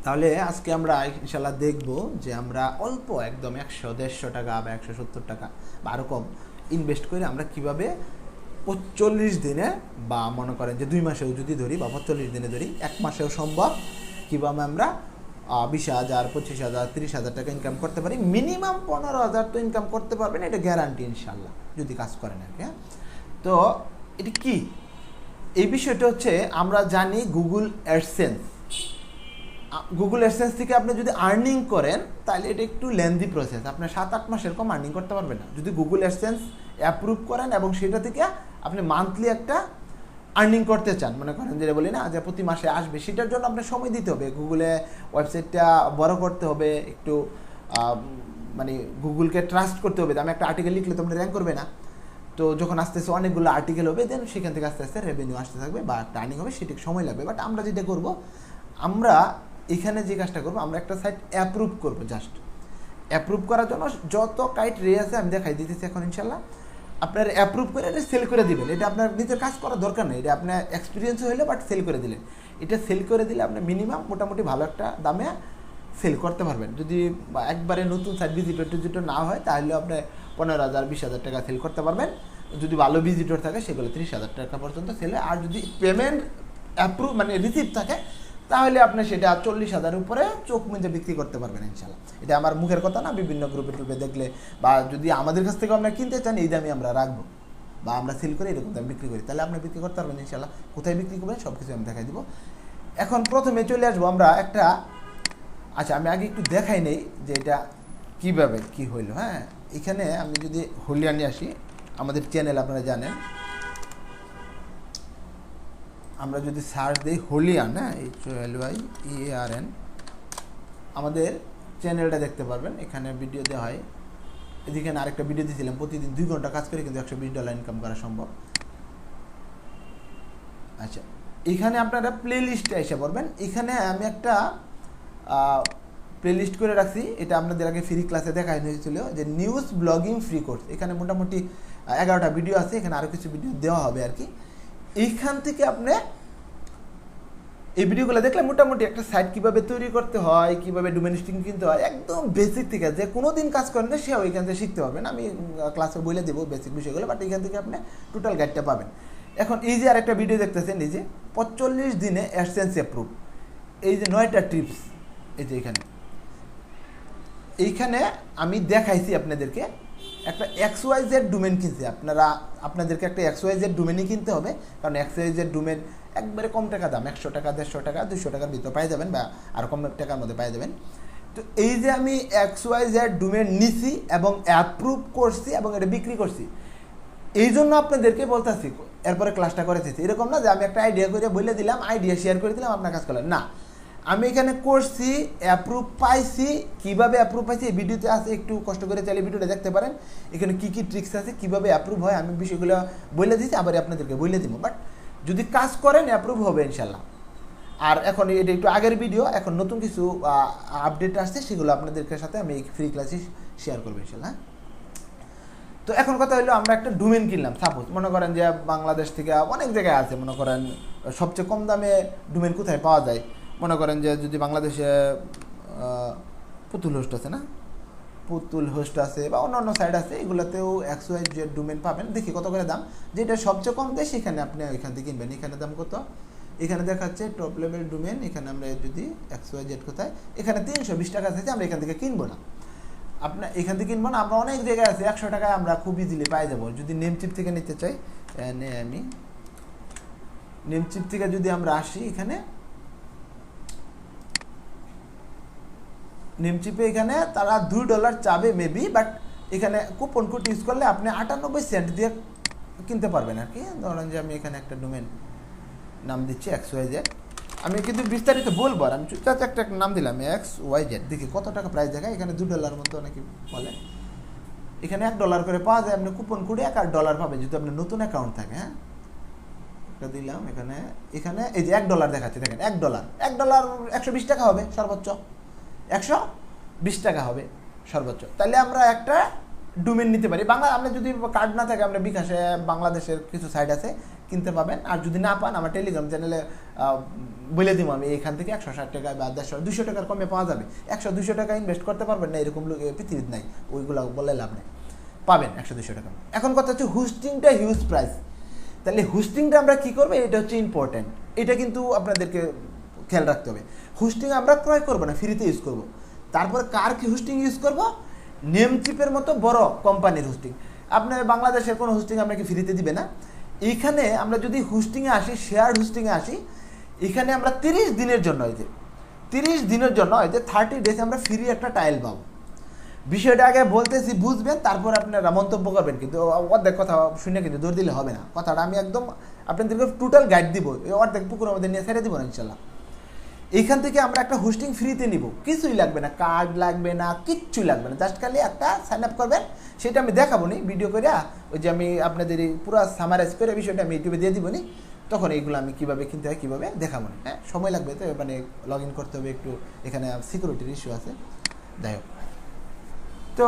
তাহলে আজকে আমরা ইনশাল্লাহ দেখব যে আমরা অল্প একদম 100-150 টাকা বা 170 টাকা বা আরও কম ইনভেস্ট করে আমরা কিভাবে 45 দিনে বা মনে করেন যে 2 মাসেও যদি ধরি বা 45 দিনে ধরি 1 মাসেও সম্ভব কীভাবে আমরা 20,000, 25,000, 30,000 টাকা ইনকাম করতে পারি। মিনিমাম 15,000 তো ইনকাম করতে পারবেন, এটা গ্যারান্টি ইনশাল্লাহ যদি কাজ করেন আর কি। তো এটি কি এই বিষয়টা হচ্ছে আমরা জানি গুগল অ্যাডসেন্স থেকে আপনি যদি আর্নিং করেন তাহলে এটা একটু লেন্দি প্রসেস, আপনার 7-8 মাসের কম আর্নিং করতে পারবেন না যদি গুগল অ্যাডসেন্স অ্যাপ্রুভ করেন এবং সেটা থেকে আপনি মান্থলি একটা আর্নিং করতে চান। মনে করেন যেটা বলি না যে প্রতি মাসে আসবে, সেটার জন্য আপনার সময় দিতে হবে, গুগলে ওয়েবসাইটটা বড় করতে হবে, একটু মানে গুগলকে ট্রাস্ট করতে হবে। আমি একটা আর্টিকেল লিখলে তো আপনি র্যাঙ্ক করবে না, তো যখন আস্তে আস্তে অনেকগুলো আর্টিকেল হবে দেন সেখান থেকে আস্তে আস্তে রেভিনিউ আসতে থাকবে বা আর্নিং হবে, সেটা সময় লাগবে। বাট আমরা যেটা করব, আমরা এখানে যে কাজটা করবো, আমরা একটা সাইট অ্যাপ্রুভ করবো। জাস্ট অ্যাপ্রুভ করার জন্য যত ক্রাইটেরিয়া রে আছে আমি দেখাই দিতেছি এখন ইনশাল্লাহ। আপনার অ্যাপ্রুভ করে এটা সেল করে দিবেন, এটা আপনার নিজের কাজ করার দরকার নেই, এটা আপনার এক্সপিরিয়েন্স হইলে বাট সেল করে দিলেন। এটা সেল করে দিলে আপনি মিনিমাম মোটামুটি ভালো একটা দামে সেল করতে পারবেন। যদি একবারে নতুন সাইট ভিজিটর না হয় তাহলে আপনি 15,000, 20,000 টাকা সেল করতে পারবেন। যদি ভালো ভিজিটর থাকে সেগুলো 30,000 টাকা পর্যন্ত সেল হয়। আর যদি পেমেন্ট অ্যাপ্রুভ মানে রিসিভ থাকে তাহলে আপনি সেটা 40,000 উপরে চোখ মুজে বিক্রি করতে পারবেন ইনশাল্লাহ। এটা আমার মুখের কথা না, বিভিন্ন গ্রুপে টুপে দেখলে বা যদি আমাদের কাছ থেকে আপনারা কিনতে চান এই দামে আমরা রাখবো বা আমরা সেল করে এরকম দামে বিক্রি করি, তাহলে আপনি বিক্রি করতে পারবেন ইনশাল্লাহ। কোথায় বিক্রি করবেন সব কিছু আমি দেখাই দিব। এখন প্রথমে চলে আসবো আমরা একটা, আচ্ছা আমি আগে একটু দেখাই নেই যে এটা কীভাবে কী হইলো। হ্যাঁ, এখানে আমি যদি হলিয়ানে আসি, আমাদের চ্যানেল আপনারা জানেন, আমরা যদি সার্চ দিই হলিয়ান, হ্যাঁ HOLYEARN, আমাদের চ্যানেলটা দেখতে পারবেন। এখানে ভিডিও দেওয়া হয়, এদিকে আরেকটা ভিডিও দিয়েছিলাম, প্রতিদিন 2 ঘন্টা কাজ করে কিন্তু $120 ইনকাম করা সম্ভব। আচ্ছা, এখানে আপনারা প্লে লিস্টে এসে পড়বেন। এখানে আমি একটা প্লে লিস্ট করে রাখছি, এটা আপনাদের আগে ফ্রি ক্লাসে দেখানো হয়েছিল যে নিউজ ব্লগিং ফ্রি কোর্স। এখানে মোটামুটি 11টা ভিডিও আছে, এখানে আরও কিছু ভিডিও দেওয়া হবে আর কি। এইখান থেকে আপনি এই ভিডিওগুলো দেখলে মোটামুটি একটা সাইট কীভাবে তৈরি করতে হয়, কীভাবে ডোমেন হোস্টিং কিনতে হয়, একদম বেসিক থেকে, যে কোনো দিন কাজ করেন না সেও এখান থেকে শিখতে পারবেন। আমি ক্লাসে বলে দেবো বেসিক বিষয়গুলো, বাট এখান থেকে আপনি টোটাল গাইডটা পাবেন। এখন এই যে আরেকটা ভিডিও দেখতেছেন, এই যে 45 দিনে অ্যাডসেন্স অ্যাপ্রুভ, এই যে 9টা টিপস, এই যে এইখানে আমি দেখাইছি আপনাদেরকে একটা XYZ ডোমেন কিনছে। আপনাদেরকে একটা XYZ ডোমেনই কিনতে হবে, কারণ XYZ ডোমেন একবারে কম টাকা দাম, 100 টাকা, 150 টাকা, 200 টাকার ভিতরে পাই যাবেন বা আরও কম টাকার মধ্যে পাই যাবেন। তো এই যে আমি XYZ ডোমেন নিছি এবং অ্যাপ্রুভ করছি এবং এটা বিক্রি করছি, এই জন্য আপনাদেরকে বলতেছি, এরপরে ক্লাসটা করেছি। এরকম না যে আমি একটা আইডিয়া করে বলে দিলাম, আইডিয়া শেয়ার করে দিলাম, আপনার কাজ করলেন না। আমি এখানে করছি, অ্যাপ্রুভ পাইছি। কীভাবে অ্যাপ্রুভ পাইছি এই ভিডিওতে আছে, একটু কষ্ট করে চাইলে ভিডিওটা দেখতে পারেন। এখানে কী কী ট্রিক্স আছে, কীভাবে অ্যাপ্রুভ হয় আমি বিষয়গুলো বলে দিচ্ছি, আবার আপনাদেরকে বলে দিব। বাট যদি কাজ করেন অ্যাপ্রুভ হবে ইনশাল্লাহ। আর এখন এটা একটু আগের ভিডিও, এখন নতুন কিছু আপডেট আসছে, সেগুলো আপনাদেরকে সাথে আমি ফ্রি ক্লাসে শেয়ার করবো ইনশাল্লাহ। তো এখন কথা হলো, আমরা একটা ডোমেন কিনলাম। সাপোজ মনে করেন যে বাংলাদেশ থেকে অনেক জায়গায় আছে, মনে করেন সবচেয়ে কম দামে ডোমেন কোথায় পাওয়া যায়, মনে করেন যে যদি বাংলাদেশে পুতুল হোস্ট আছে না, পুতুল হোস্ট আছে বা অন্য সাইট আছে, এগুলোতেও XYZ ডোমেন পাবেন। দেখি কত করে দাম, যেটা সবচেয়ে কম দেয় সেখানে আপনি ওইখান থেকে কিনবেন। এখানে দাম কত, এখানে দেখাচ্ছে টপ লেভেল ডোমেন। এখানে আমরা যদি XYZ কোথায়, এখানে 320 টাকা থেকে, আমরা এখান থেকে কিনবো না, আপনার এখান থেকে কিনবো না। আমরা অনেক জায়গায় আছে 100 টাকায় আমরা খুব ইজিলি পাই যাবো। যদি নেমচিপ থেকে নিতে চাই, আমি নেমচিপ থেকে যদি আমরা আসি, এখানে নেমচিপে এখানে তারা $2 চাবে মেবি, বাট এখানে কুপন কোড ইউজ করলে আপনি 98 সেন্ট দিয়ে কিনতে পারবেন আর কি। ধরেন যে আমি এখানে একটা ডোমেন নাম দিচ্ছি XYZ, আমি কিন্তু বিস্তারিত বলবো, আর আমি চুপচাপ একটা নাম দিলাম XYZ। দেখি কত টাকা প্রাইস দেখায়, এখানে $2 মতো অনেকে বলে। এখানে $1 করে পাওয়া যায়, আপনি কুপন কোডে $1 পাবেন যদি আপনার নতুন অ্যাকাউন্ট থাকে। হ্যাঁ, একটা দিলাম এখানে, এই যে $1 দেখাচ্ছে, দেখেন $1 120 টাকা হবে সর্বোচ্চ, 120 টাকা হবে সর্বোচ্চ। তাহলে আমরা একটা ডোমেন নিতে পারি বাংলা। আমরা যদি কার্ড না থাকে, আমরা বিকাশে বাংলাদেশের কিছু সাইট আছে, কিনতে পাবেন। আর যদি না পান আমার টেলিগ্রাম চ্যানেলে বলে দিব আমি, এখান থেকে 160 টাকা বা 150 200 টাকার কমে পাওয়া যাবে। 100-200 টাকা ইনভেস্ট করতে পারবেন না এরকম পৃথিবীতে নাই, ওইগুলো বলে লাভ নেই, পাবেন 100-200 টাকা। এখন কথা হচ্ছে হোস্টিংটা হিউজ প্রাইস। তাহলে হোস্টিংটা আমরা কী করবো, এটা হচ্ছে ইম্পর্টেন্ট, এটা কিন্তু আপনাদেরকে খেয়াল রাখতে হবে। হোস্টিং আমরা ক্রয় করবো না, ফ্রিতে ইউজ করবো। তারপর কার কি হোস্টিং ইউজ করবো, নেমচিপের মতো বড় কোম্পানির হোস্টিং। আপনার বাংলাদেশের কোনো হোস্টিং আপনাকে ফ্রিতে দিবে না। এইখানে আমরা যদি হোস্টিংয়ে আসি, শেয়ার হোস্টিংয়ে আসি, এখানে আমরা 30 দিনের জন্য 30 ডেজ আমরা ফ্রি একটা টাইল পাবো। বিষয়টা আগে বলতেছি, বুঝবেন, তারপর আপনারা মন্তব্য করবেন। কিন্তু অর্ধেক কথা শুনে কিন্তু দৌড় দিলে হবে না, কথাটা আমি একদম আপনাদেরকে টোটাল গাইড দিব, অর্ধেক পুকুরের মধ্যে নিয়ে ছেড়ে দিব না ইনশাল্লাহ। এইখান থেকে আমরা একটা হোস্টিং ফ্রিতে নিব, কিছুই লাগবে না, কার্ড লাগবে না, কিচ্ছুই লাগবে না, জাস্ট খালি একটা সাইন আপ করবেন। সেটা আমি দেখাবো নি ভিডিও করে, ওই যে আমি আপনাদের এই পুরো সামারাইজ করে বিষয়টা আমি ইউটিউবে দিয়ে দিব নি, তখন এইগুলো আমি কীভাবে কিনতে হয় কীভাবে দেখাবো না। হ্যাঁ, সময় লাগবে তো, মানে লগ ইন করতে হবে একটু, এখানে সিকিউরিটির ইস্যু আছে, যাই হোক। তো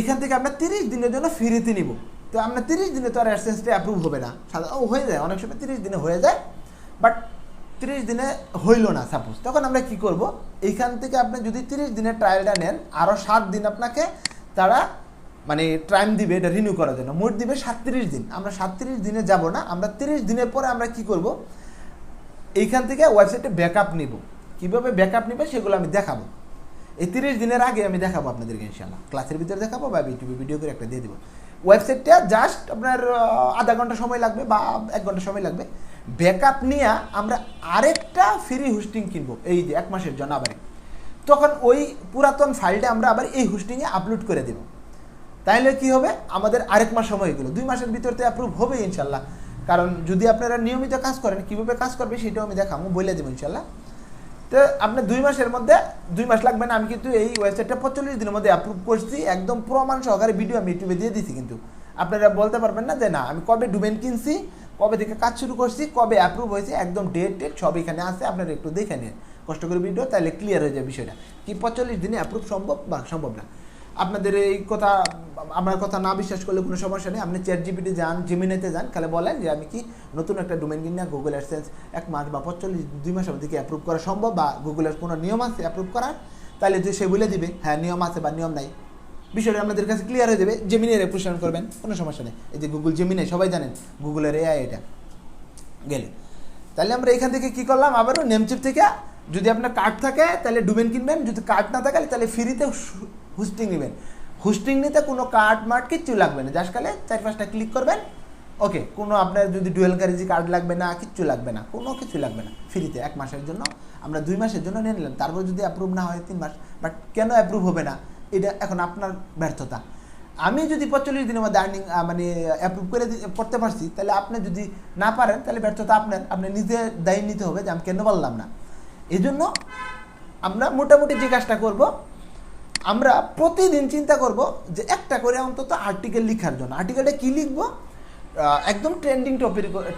এখান থেকে আমরা 30 দিনের জন্য ফ্রিতে নিব। তো আমরা 30 দিনে তো আর অ্যাডসেন্সটা অ্যাপ্রুভ হবে না, হয়ে যায় অনেক সময় 30 দিনে হয়ে যায়, বাট 30 দিনে হইল না সাপোজ, তখন আমরা কি করব, এইখান থেকে আপনি যদি 30 দিনের ট্রায়ালটা নেন, আরও 7 দিন আপনাকে তারা মানে টাইম দিবে এটা রিনিউ করার জন্য, মোট দিবে 37 দিন। আমরা 37 দিনে যাব না, আমরা 30 দিনের পরে আমরা কি করব, এইখান থেকে ওয়েবসাইটে ব্যাকআপ নিব। কীভাবে ব্যাকআপ নিবে সেগুলো আমি দেখাবো, এই 30 দিনের আগে আমি দেখাবো আপনাদেরকে ইনশাআল্লাহ, ক্লাসের ভিতরে দেখাবো বা ইউটিউবে ভিডিও করে একটা দিয়ে দিব। ওয়েবসাইটটা জাস্ট আপনার আধা ঘন্টা সময় লাগবে বা 1 ঘন্টা সময় লাগবে। ব্যাকআপ নিয়ে আমরা আরেকটা ফ্রি হোস্টিং কিনবো, এই যে 1 মাসের জন্য আবার, তখন ওই পুরাতন ফাইলটা আমরা আবার এই হোস্টিংয়ে আপলোড করে দেব। তাইলে কি হবে, আমাদের আরেক মাস সময় গেলো, 2 মাসের ভিতরতে অ্যাপ্রুভ হবে ইনশাল্লাহ। কারণ যদি আপনারা নিয়মিত কাজ করেন, কীভাবে কাজ করবে সেটাও আমি দেখাবো, বলে দেবো ইনশাল্লাহ। তো আপনার 2 মাসের মধ্যে, 2 মাস লাগবে না, আমি কিন্তু এই ওয়েবসাইটটা 45 দিনের মধ্যে অ্যাপ্রুভ করছি, একদম প্রমাণ সহকারে ভিডিও আমি ইউটিউবে দিয়ে দিচ্ছি। কিন্তু আপনারা বলতে পারবেন না যে না আমি কবে ডোমেন কিনছি, কবে থেকে কাজ শুরু করছি, কবে অ্যাপ্রুভ হয়েছে, একদম ডেট সব এখানে আছে, আপনারা একটু দেখে নিন কষ্ট করে ভিডিও, তাহলে ক্লিয়ার হয়ে যায় বিষয়টা কি 45 দিনে অ্যাপ্রুভ সম্ভব বা সম্ভব না। আপনাদের এই কথা, আমার কথা না বিশ্বাস করলে কোনো সমস্যা নেই, আপনি চ্যাটজিপিটি যান, জেমিনাইতে যান, খালি বলেন যে আমি কি নতুন একটা ডোমেন কিনা গুগল অ্যাডসেন্স 1 মাস বা 2 মাসের মধ্যে কি অ্যাপ্রুভ করা সম্ভব, বা গুগলের কোনো নিয়ম আছে অ্যাপ্রুভ করার, তাহলে যে সে বলে দিবে হ্যাঁ নিয়ম আছে বা নিয়ম নাই, বিষয়টা আপনাদের কাছে ক্লিয়ার হয়ে যাবে। জেমিনাই রেপুটেশন করবেন, কোনো সমস্যা নেই। এই যে গুগল জেমিনাই সবাই জানেন, গুগলের এআই এটা গেলে, তাহলে আমরা এখান থেকে কি করলাম, আবারও নেমচিপ থেকে যদি আপনার কার্ড থাকে তাহলে ডোমেন কিনবেন, যদি কার্ড না থাকে তাহলে ফ্রিতে হোস্টিং নেবেন। হোস্টিং নিতে কোনো কার্ড মার্ট কিচ্ছু লাগবে না, জাস্ট খালি 4-5টা ক্লিক করবেন, ওকে। কোনো আপনার যদি ডুয়েল কারেন্সি কার্ড লাগবে না, কিচ্ছু লাগবে না, কোনো কিছু লাগবে না, ফ্রিতে 1 মাসের জন্য আমরা 2 মাসের জন্য নিয়ে নিলাম। তারপর যদি অ্যাপ্রুভ না হয় 3 মাস, বাট কেন অ্যাপ্রুভ হবে না, এটা এখন আপনার ব্যর্থতা। আমি যদি 45 দিনের মধ্যে আর্নিং মানে অ্যাপ্রুভ করে করতে পারছি, তাহলে আপনি যদি না পারেন তাহলে ব্যর্থতা আপনার, আপনি নিজে দায়ী নিতে হবে যে আমি কেন বললাম না। এই জন্য আমরা মোটামুটি যে কাজটা করব, আমরা প্রতিদিন চিন্তা করব যে একটা করে অন্তত আর্টিকেল লেখার জন্য। আর্টিকেলটা কী লিখবো, একদম ট্রেন্ডিং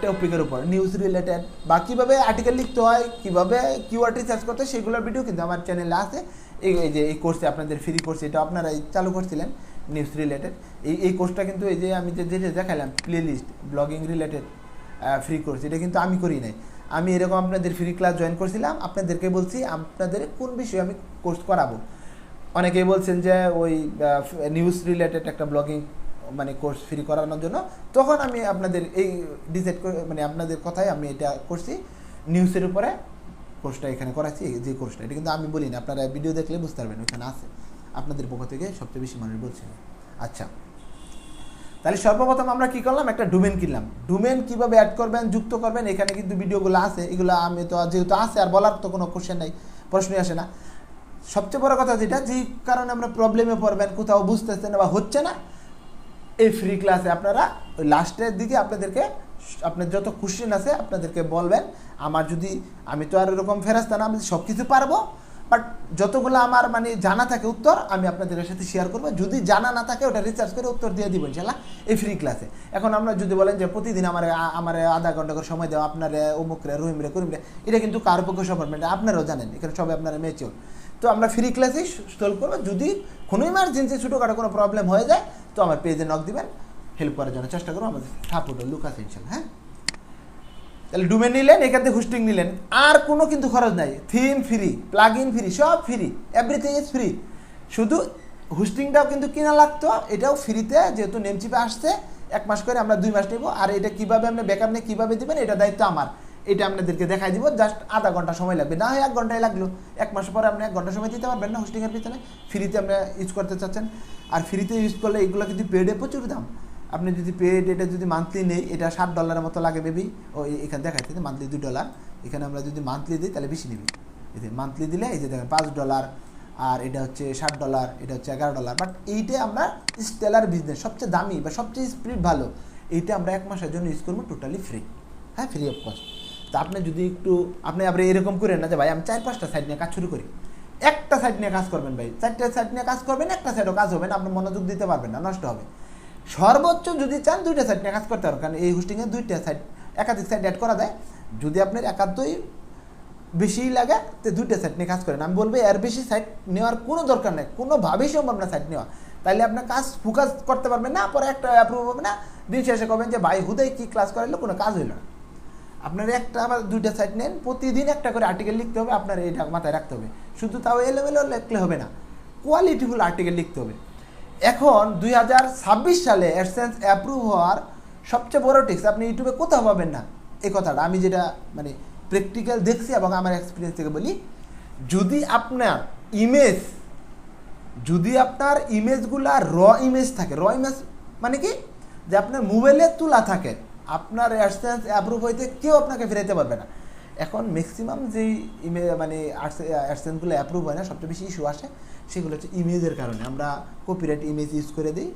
টপিকের উপর, নিউজ রিলেটেড, বা কীভাবে আর্টিকেল লিখতে হয়, কীভাবে কিওয়ার্ড রিসার্চ করতে হয়, সেগুলোর ভিডিও কিন্তু আমার চ্যানেলে আছে। এই যে এই কোর্সে আপনাদের ফ্রি কোর্স, এটা আপনারা চালু করছিলেন নিউজ রিলেটেড, এই কোর্সটা কিন্তু এই যে আমি যে দেখালাম playlist blogging related free course, এটা কিন্তু আমি করি নাই, আমি এরকম আপনাদের ফ্রি ক্লাস জয়েন করছিলাম, আপনাদেরকে বলছি আপনাদের কোন বিষয়ে আমি কোর্স করাবো। অনেকেই বলছেন যে ওই নিউজ রিলেটেড একটা ব্লগিং মানে কোর্স ফ্রি করানোর জন্য, তখন আমি আপনাদের এই ডিসাইড করে মানে আপনাদের কথাই আমি এটা করছি, নিউজের উপরে কোর্সটা এখানে করাচ্ছি। যে কোর্সটা এটা কিন্তু আমি বলি না, আপনারা ভিডিও দেখলে বুঝতে পারবেন, ওইখানে আছে, আপনাদের পক্ষ থেকে সবচেয়ে বেশি মানুষ বলছিল। আচ্ছা, তাহলে সর্বপ্রথম আমরা কি করলাম, একটা ডোমেন কিনলাম। ডোমেন কিভাবে অ্যাড করবেন, যুক্ত করবেন, এখানে কিন্তু ভিডিওগুলো আছে, এগুলো আমি তো যেহেতু আছে আর বলার তো কোনো কোশ্চেন নেই, প্রশ্নই আসে না। সবচেয়ে বড় কথা যেটা, যেই কারণে আমরা প্রবলেমে পড়বেন, কোথাও বুঝতেছেন না বা হচ্ছে না, এই ফ্রি ক্লাসে আপনারা ওই লাস্টের দিকে আপনাদেরকে আপনার যত কোশ্চেন আছে আপনাদেরকে বলবেন। আমার যদি, আমি তো আর এরকম ফেরাস্তা না, আমি সব কিছু পারবো, বাট যতগুলো আমার মানে জানা থাকে উত্তর আমি আপনাদের সাথে শেয়ার করবো, যদি জানা না থাকে ওটা রিসার্চ করে উত্তর দিয়ে দিব ইনশাল্লাহ এই ফ্রি ক্লাসে। এখন আমরা যদি বলেন যে প্রতিদিন আমার আধা ঘন্টা করে সময় দেওয়া, আপনার অমুকরে রহিমরে করিমরে, এটা কিন্তু কার পক্ষে সম্ভব না, আপনারাও জানেন, এখানে সবাই আপনারা ম্যাচিওর। তো আমরা ফ্রি ক্লাসেই সলভ করবো। যদি কোনো ইমার্জেন্সি ছোটোখাটো কোনো প্রবলেম হয়ে যায় তো আমার পেজে নক দিবেন, হেল্প করার জন্য চেষ্টা করবো, আমাদের সাপোর্ট লুক আছে ইনশাল্লাহ। হ্যাঁ, তাহলে ডোমেন নিলেন, এখান থেকে হোস্টিং নিলেন, আর কোনো কিন্তু খরচ নাই, theme free, plug in free, সব ফ্রি, এভরিথিং ইজ ফ্রি। শুধু হোস্টিংটাও কিন্তু কিনা লাগতো, এটাও ফ্রিতে, যেহেতু নেমচিপে আসছে 1 মাস করে, আমরা 2 মাস নেব। আর এটা কীভাবে আপনি ব্যাকআপ নিয়ে কীভাবে দেবেন, এটা দায়িত্ব আমার, এটা আপনাদেরকে দেখাই দিব। জাস্ট আধা ঘন্টা সময় লাগবে, না হয় 1 ঘন্টায় লাগলো। 1 মাস পরে আপনি 1 ঘন্টা সময় দিতে পারবেন না হোস্টিংয়ের পিছনে, ফ্রিতে আপনি ইউজ করতে চাচ্ছেন। আর ফ্রিতে ইউজ করলে এগুলো কিন্তু পেডে প্রচুর দাম। আপনি যদি পেড, এটা যদি মান্থলি নেই, এটা $60 মতো লাগে বেবি। ও এখানে দেখাচ্ছে মান্থলি $2, এখানে আমরা যদি মান্থলি দিই তাহলে বেশি নেবে। এই যে মান্থলি দিলে এই যে দেখেন $5, আর এটা হচ্ছে $60, এটা হচ্ছে $11। বাট এইটা আমরা স্টেলার বিজনেস, সবচেয়ে দামি বা সবচেয়ে স্পিড ভালো, এইটা আমরা 1 মাসের জন্য ইউজ করবো টোটালি ফ্রি, হ্যাঁ, ফ্রি অফ কস্ট। তো আপনি যদি একটু, আপনি এরকম করেন না যে ভাই আমি 4-5টা সাইড নিয়ে কাজ শুরু করি। একটা সাইড নিয়ে কাজ করবেন ভাই, 4টা সাইড নিয়ে কাজ করবেন, একটা সাইডও কাজ হবে না, আপনি মনোযোগ দিতে পারবেন না, নষ্ট হবে। সর্বোচ্চ যদি চান 2টা সাইড নিয়ে কাজ করতে পারবেন, কারণ এই হোস্টিংয়ে 2টা সাইড, একাধিক সাইড অ্যাড করা যায়। যদি আপনার একান্তই বেশি লাগে তো 2টা সাইড নিয়ে কাজ করেন। আমি বলবো এর বেশি সাইড নেওয়ার কোনো দরকার নেই, কোনোভাবেই সম্ভব না সাইড নেওয়া। তাইলে আপনার কাজ ফোকাস করতে পারবেন না, পরে একটা অ্যাপ্রুভ হবে না, দিন শেষে করবেন যে ভাই হুদাই কি ক্লাস করাইলো, কোনো কাজ হইল না। আপনার একটা আবার 2টা সাইড নেন, প্রতিদিন একটা করে আর্টিকেল লিখতে হবে, আপনার এটা মাথায় রাখতে হবে। শুধু তাও এলোমেলো লিখলে হবে না, কোয়ালিটিফুল আর্টিকেল লিখতে হবে। এখন 2026 সালে অ্যাডসেন্স অ্যাপ্রুভ হওয়ার সবচেয়ে বড় টিপস আপনি ইউটিউবে কোথাও পাবেন না। এই কথাটা আমি যেটা মানে প্র্যাকটিক্যাল দেখছি এবং আমার এক্সপিরিয়েন্স থেকে বলি, যদি আপনার ইমেজগুলা র ইমেজ থাকে, র ইমেজ মানে কি, যে আপনার মোবাইলে তোলা থাকে, আপনার অ্যাডসেন্স অ্যাপ্রুভ হইতে কেউ আপনাকে ফেরাইতে পারবে না। এখন ম্যাক্সিমাম যেই মানে অ্যাডসেন্সগুলো অ্যাপ্রুভ হয় না, সবচেয়ে বেশি ইস্যু আসে, সেগুলো হচ্ছে ইমেজের কারণে। আমরা কপিরাইট ইমেজ ইউজ করে দিই,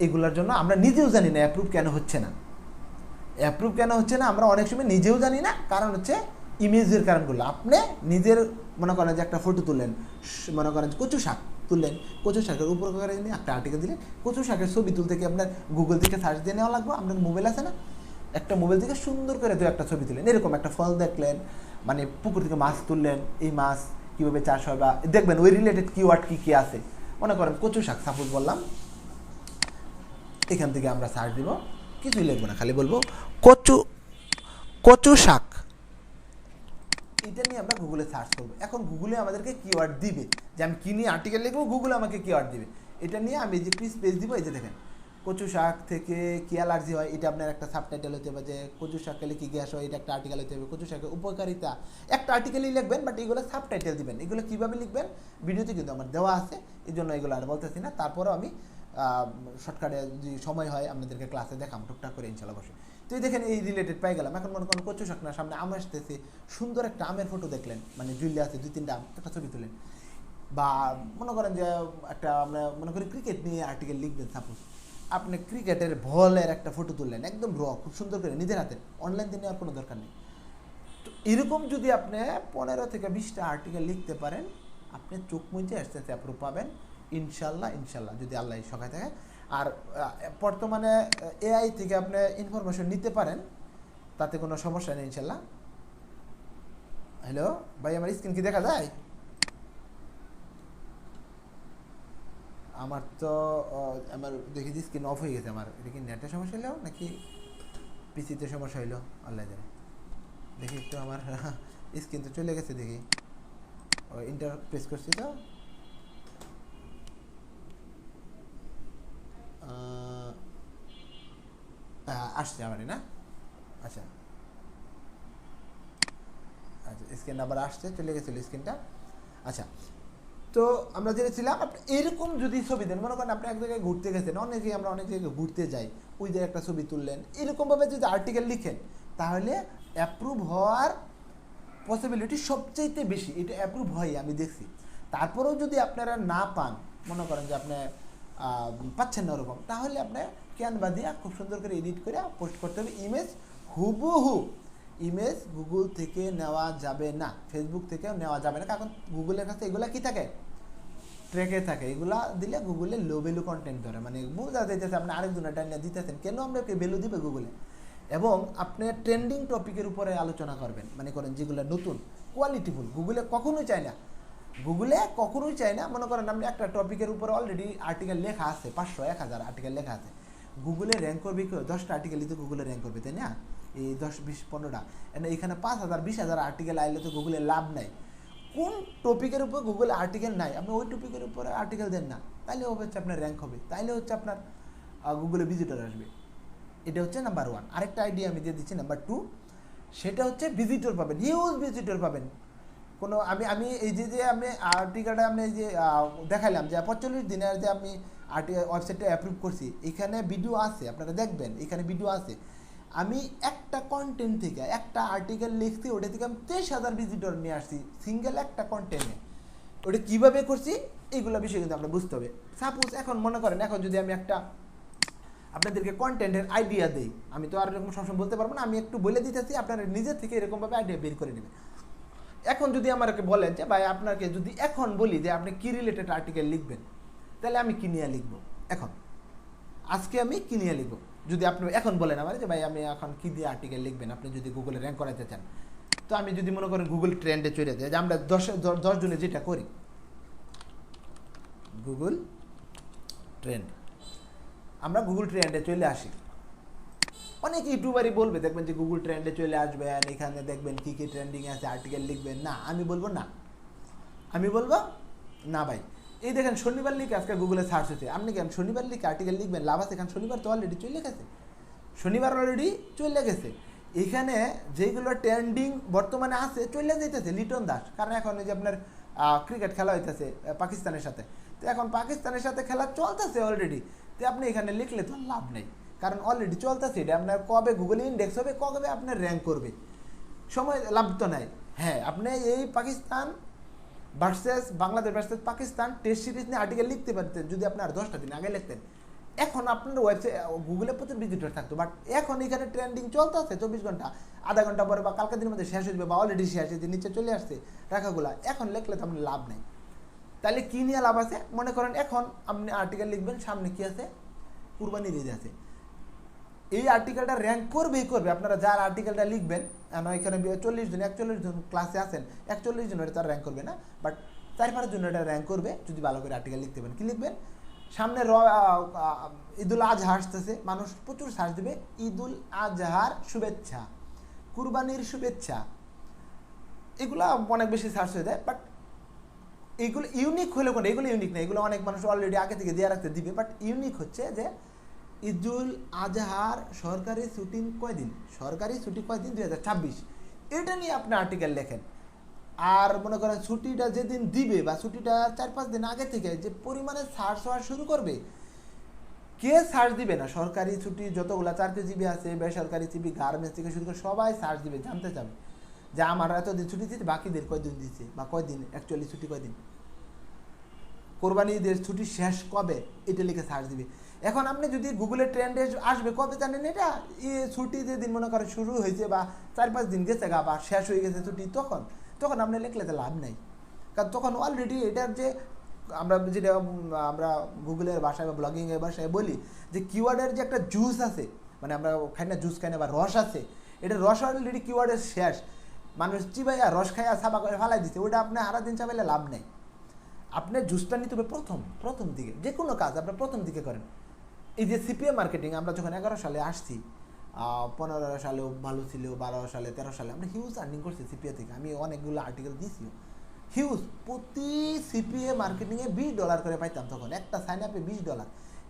এগুলোর জন্য আমরা নিজেও জানি না অ্যাপ্রুভ কেন হচ্ছে না। আমরা অনেক সময় নিজেও জানি না, কারণ হচ্ছে ইমেজের কারণগুলো। আপনি নিজের মনে করেন যে একটা ফটো তুললেন, মনে করেন কচু শাক তুললেন, কচু শাকের উপর করে নিয়ে একটা আর্টিকেল দিলেন, কচু শাকের ছবি তুলতে কি আপনার গুগল থেকে সার্চ দিয়ে নেওয়া লাগবে? আপনার মোবাইল আছে না, একটা মোবাইল থেকে সুন্দর করে একটা ছবি তুললেন, এরকম একটা ফল দেখলেন, মানে পুকুর থেকে মাছ তুললেন, এই মাছ কীভাবে চাষ হয় বা দেখবেন ওই রিলেটেড কিওয়ার্ড কী কী আছে। মনে করেন কচু শাক সাপোজ বললাম, এখান থেকে আমরা সার্চ দিব, কিছুই লিখবো না, খালি বলবো কচু শাক, এটা নিয়ে আমরা গুগলে সার্চ করবো। এখন গুগলে আমাদেরকে কিওয়ার্ড দিবে, যে আমি কী নিয়ে আর্টিকেল লিখবো, গুগলে আমাকে কিওয়ার্ড দিবে। এটা নিয়ে আমি যে স্পেস দিব, এই যে দেখেন কচু শাক থেকে কি অ্যালার্জি হয়, এটা আপনার একটা সাবটাইটেল হতে হবে। যে কচু শাক খেলে কি গ্যাস হয়, এটা একটা আর্টিকেল হতে হবে। কচু শাকের উপকারিতা, একটা আর্টিকেলই লিখবেন, বাট এগুলো সাবটাইটেল দিবেন। এগুলো কীভাবে লিখবেন ভিডিওতে কিন্তু আমার দেওয়া আছে, এই জন্য এগুলো আর বলতেছি না। তারপরেও আমি শর্টকাটে যদি সময় হয় আপনাদেরকে ক্লাসে দেখাম টুকটাক করে, ইনশাল্লাহ বসে। তো এই দেখেন এই রিলেটেড পাই গেলাম। এখন মনে করেন কচু শাক না, সামনে আম আসতেছে, সুন্দর একটা আমের ফটো দেখলেন, মানে জুইলে আছে 2-3টা আম, একটা ছবি তুলেন। বা মনে করেন যে একটা আমরা মনে করি ক্রিকেট নিয়ে আর্টিকেল লিখবেন, সাপোজ আপনি ক্রিকেটের বলের একটা ফটো তুললেন, একদম র, খুব সুন্দর করে নিজের হাতে, অনলাইন দিয়ে নেওয়ার কোনো দরকার নেই। তো এরকম যদি আপনি 15 থেকে 20টা আর্টিকেল লিখতে পারেন, আপনি চোখ মুজে অ্যাডসেন্স অ্যাপ্রুভ পাবেন ইনশাল্লাহ, যদি আল্লাহ সহায় থাকে। আর বর্তমানে এআই থেকে আপনি ইনফরমেশন নিতে পারেন, তাতে কোনো সমস্যা নেই ইনশাল্লাহ। হ্যালো ভাই, আমার স্ক্রিন কি দেখা যায়? আমার তো আমার দেখি যে স্ক্রিন অফ হয়ে গেছে। আমার এটা কি নেটের সমস্যা হলো নাকি পিসিতে সমস্যা হইলো, আল্লাহ জানে। দেখি একটু, আমার স্ক্রিন তো চলে গেছে, দেখি ইন্টার প্রেস করছি তো আসছে আমারই না। আচ্ছা স্ক্রিন আবার আসছে, চলে গেছিলো স্ক্রিনটা। আচ্ছা, তো আমরা যেটা ছিলাম, এরকম যদি ছবি দেন, মনে করেন আপনি এক জায়গায় ঘুরতে গেছেন, আমরা অনেক জায়গায় ঘুরতে যাই, ওই জায়গায় একটা ছবি তুললেন, এরকমভাবে যদি আর্টিকেল লিখেন, তাহলে অ্যাপ্রুভ হওয়ার পসিবিলিটি সবচাইতে বেশি। এটা অ্যাপ্রুভ হয় আমি দেখছি। তারপরেও যদি আপনারা না পান, মনে করেন যে আপনি পাচ্ছেন না ওরকম, তাহলে আপনি ক্যানভা দিয়ে খুব সুন্দর করে এডিট করে পোস্ট করতে হবে। ইমেজ হুবহু ইমেজ গুগল থেকে নেওয়া যাবে না, ফেসবুক থেকেও নেওয়া যাবে না, কারণ গুগলের কাছে এগুলা কি থাকে, ট্র্যাকে থাকে। এগুলা দিলে গুগলে লো ভ্যালু কন্টেন্ট ধরে, মানে বোঝা যাইতেছে আপনি আরেকজনের টাইনে দিতেছেন, কেন আমরা ভ্যালু দিবে গুগলে। এবং আপনি ট্রেন্ডিং টপিকের উপরে আলোচনা করবেন, মানে করেন যেগুলো নতুন কোয়ালিটিফুল, গুগলে কখনোই চায় না। মনে করেন আপনি একটা টপিকের উপরে অলরেডি আর্টিকেল লেখা আছে, 500-1000 আর্টিকেল লেখা আছে, গুগলে র্যাঙ্ক করবে কেউ 10টা আর্টিকেল দিতে গুগলে র্যাঙ্ক করবে, তাই না? এই 10-20-15টা, এখানে 5,000 20,000 আর্টিকেল আইলে তো গুগলে লাভ নাই। কোন টপিকের উপর গুগলে আর্টিকেল নাই, আপনি ওই টপিকের উপরে আর্টিকেল দেন না, তাইলে হচ্ছে আপনার র্যাঙ্ক হবে, তাইলে হচ্ছে আপনার গুগলে ভিজিটর আসবে। এটা হচ্ছে নাম্বার 1। আরেকটা আইডিয়া আমি দিয়ে দিচ্ছি নাম্বার 2, সেটা হচ্ছে ভিজিটর পাবেন, হিউজ ভিজিটর পাবেন। কোনো আমি এই যে আমি আর্টিকেলটা আমি এই যে দেখাইলাম যে 45 দিনের যে আমি ওয়েবসাইটটা অ্যাপ্রুভ করছি, এখানে ভিডিও আছে, আপনারা দেখবেন এখানে ভিডিও আছে। আমি একটা কন্টেন্ট থেকে একটা আর্টিকেল লিখছি, ওটা থেকে আমি 23,000 ভিজিটর নিয়ে আসছি সিঙ্গেল একটা কন্টেন্টে। ওটা কীভাবে করছি এইগুলো বিষয় কিন্তু আপনার বুঝতে হবে। সাপোজ এখন মনে করেন, এখন যদি আমি একটা আপনাদেরকে কন্টেন্টের আইডিয়া দেই, আমি তো আর এরকম সবসময় বলতে পারবো না, আমি একটু বলে দিতেছি, আপনারা নিজের থেকে এরকমভাবে আইডিয়া বের করে নেবেন। এখন যদি আমাকে বলেন যে ভাই আপনাকে যদি এখন বলি যে আপনি কি রিলেটেড আর্টিকেল লিখবেন, তাহলে আমি কি নিয়ে লিখবো, এখন আজকে আমি কি নিয়ে লিখবো। যদি আপনি এখন বলেন আমার যে ভাই আমি এখন কি দিয়ে আর্টিকেল লিখবেন, আপনি যদি গুগলে র্যাঙ্ক করাতে চান, তো আমি যদি মনে করেন গুগল ট্রেন্ডে চলে যাই, যে আমরা 10 জনে যেটা করি, গুগল ট্রেন্ড, আমরা গুগল ট্রেন্ডে চলে আসি। অনেক ইউটিউবারই বলবে, দেখবেন যে গুগল ট্রেন্ডে চলে আসবেন, এখানে দেখবেন কী কী ট্রেন্ডিং আছে, আর্টিকেল লিখবেন। না, আমি বলবো না, আমি বলবো না ভাই, এই দেখেন শনিবার লিখে আজকে গুগলে সার্চ হচ্ছে, আপনি কেন শনিবার লিখে আর্টিকেল লিখবেন, লাভ আছে? কারণ শনিবার তো অলরেডি চলে গেছে, শনিবার অলরেডি চলে গেছে। এখানে যেগুলো ট্রেন্ডিং বর্তমানে আছে চলে যেতেছে লিটন দাস, কারণ এখন এই যে আপনার ক্রিকেট খেলা হইতেছে পাকিস্তানের সাথে, তো এখন পাকিস্তানের সাথে খেলা চলতেছে অলরেডি, তো আপনি এখানে লিখলে তো লাভ নেই, কারণ অলরেডি চলতেছে। এটা আপনার কবে গুগলে ইন্ডেক্স হবে, কবে আপনার র্যাঙ্ক করবে, সময় লাভ তো নাই। হ্যাঁ, আপনি এই Pakistan versus Bangladesh versus Pakistan test series নিয়ে আর্টিকেল লিখতে পারতেন যদি আপনি আর 10টা দিন আগে লিখতেন। এখন আপনার ওয়েবসাইট গুগলে প্রচুর ভিজিটর থাকতো, বাট এখন এখানে ট্রেন্ডিং চলতে আছে 24 ঘন্টা, আধা ঘন্টা পরে বা কালকে দিনের মধ্যে শেষ হয়ে যাবে, বা অলরেডি শেষ হয়েছে, নিচে চলে আসছে টাকাগুলা। এখন লিখলে তো আপনার লাভ নেই। তাহলে কী নিয়ে লাভ আছে? মনে করেন এখন আপনি আর্টিকেল লিখবেন, সামনে কি আছে, কুরবানির ঈদ আছে, এই আর্টিকেলটা র্যাঙ্ক করবেই করবে। আপনারা যার আর্টিকেলটা লিখবেন, এখানে 40 জন 41 জন ক্লাসে আছেন, 41 জন এটা তার র্যাঙ্ক করবে না, বাট 4-5 জন এটা র্যাঙ্ক করবে যদি ভালো করে আর্টিকেল লিখতে পারেন। কী লিখবেন? সামনে ঈদুল আজহা আসতেছে, মানুষ প্রচুর সার্চ দেবে ঈদুল আজহার শুভেচ্ছা, কুরবানির শুভেচ্ছা, এগুলো অনেক বেশি সার্চ হয়ে যায়। বাট এইগুলো ইউনিক হলে কোনটা? এগুলো ইউনিক না, এগুলো অনেক মানুষ অলরেডি আগে থেকে দিয়ে রাখতে দিবে। বাট ইউনিক হচ্ছে যে ঈদুল আজহার সরকারি ছুটি কয়দিন, সরকারি ছুটি কয়দিন 2026, এটা নিয়ে আপনি আর্টিকেল লেখেন। আর মনে করেন ছুটিটা যেদিন দিবে বা ছুটিটা 4-5 দিন আগে থেকে যে পরিমাণে সার্চ হওয়া শুরু করবে, কে সার্চ দিবে না? সরকারি ছুটি যতগুলো চাকরিজীবী আছে, বেসরকারি জীবী, গার্মেন্টস থেকে শুরু করে সবাই সার্চ দিবে, জানতে চাবে যে আমার এতদিন ছুটি দিচ্ছে, বাকিদের কয়দিন দিচ্ছে বা কয়দিন অ্যাকচুয়ালি ছুটি কয়দিন, কোরবানি ঈদের ছুটি শেষ কবে, এটা লিখে সার্চ দিবে। এখন আপনি যদি গুগলের ট্রেন্ডে আসবে কবে জানেন, এটা ছুটি যেদিন মনে করেন শুরু হয়েছে বা 4-5 দিন গেছে গা, বা শেষ হয়ে গেছে ছুটি, তখন আপনি লিখলে তো লাভ নেই, কারণ তখন অলরেডি এটার যে আমরা গুগলের ভাষায় বা ব্লগিংয়ের ভাষায় বলি যে কিওয়ার্ডের যে একটা জুস আছে, মানে আমরা খাই না জুস খাই না, বা রস আছে, এটা রস অলরেডি কিওয়ার্ডের শেষ, মানুষ চিবাইয়া রস খাইয়া সাবা করে ফালাই দিচ্ছে, ওটা আপনি সারাদিন চাবাইলে লাভ নেই। আপনার জুসটা নিতে হবে প্রথম দিকে, যে কোনো কাজ আপনার প্রথম দিকে করেন। এই যে সিপিএ মার্কেটিং আমরা যখন 11 সালে আসছি, 15 সালেও ভালো ছিল, 12 সালে 13 সালে আমরা হিউজ আর্নিং করছি সিপিএ থেকে, আমি অনেকগুলো আর্টিকেল দিয়েছিও, হিউজ। প্রতি সিপিএ মার্কেটিংয়ে $20 করে পাইতাম তখন, একটা সাইন আপে $20।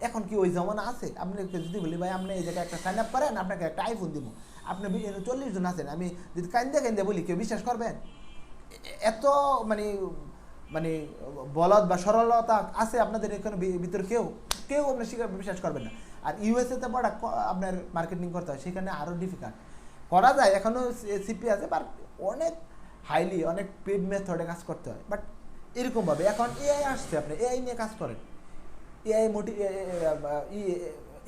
এখন কি ওই জমানা আছে? আপনাকে যদি বলি ভাই আপনি এই জায়গায় একটা সাইন আপ করেন, আপনাকে একটা আইফোন দিব, আপনি 40 জন আছেন, আমি যদি কান্দে বলি কেউ বিশ্বাস করবেন? এত মানে বলদ বা সরলতা আছে আপনাদের এখানে ভিতরে, কেউ আপনার বিশ্বাস করবেন না। আর ইউএসএতে পড়া আপনার মার্কেটিং করতে হয়, সেখানে আরও ডিফিকাল্ট করা যায়, এখনও সিপি আছে, বাট অনেক হাইলি অনেক পেড মেথডে কাজ করতে হয়। বাট এরকমভাবে এখন এআই আসছে, আপনি এআই নিয়ে কাজ করেন, এআই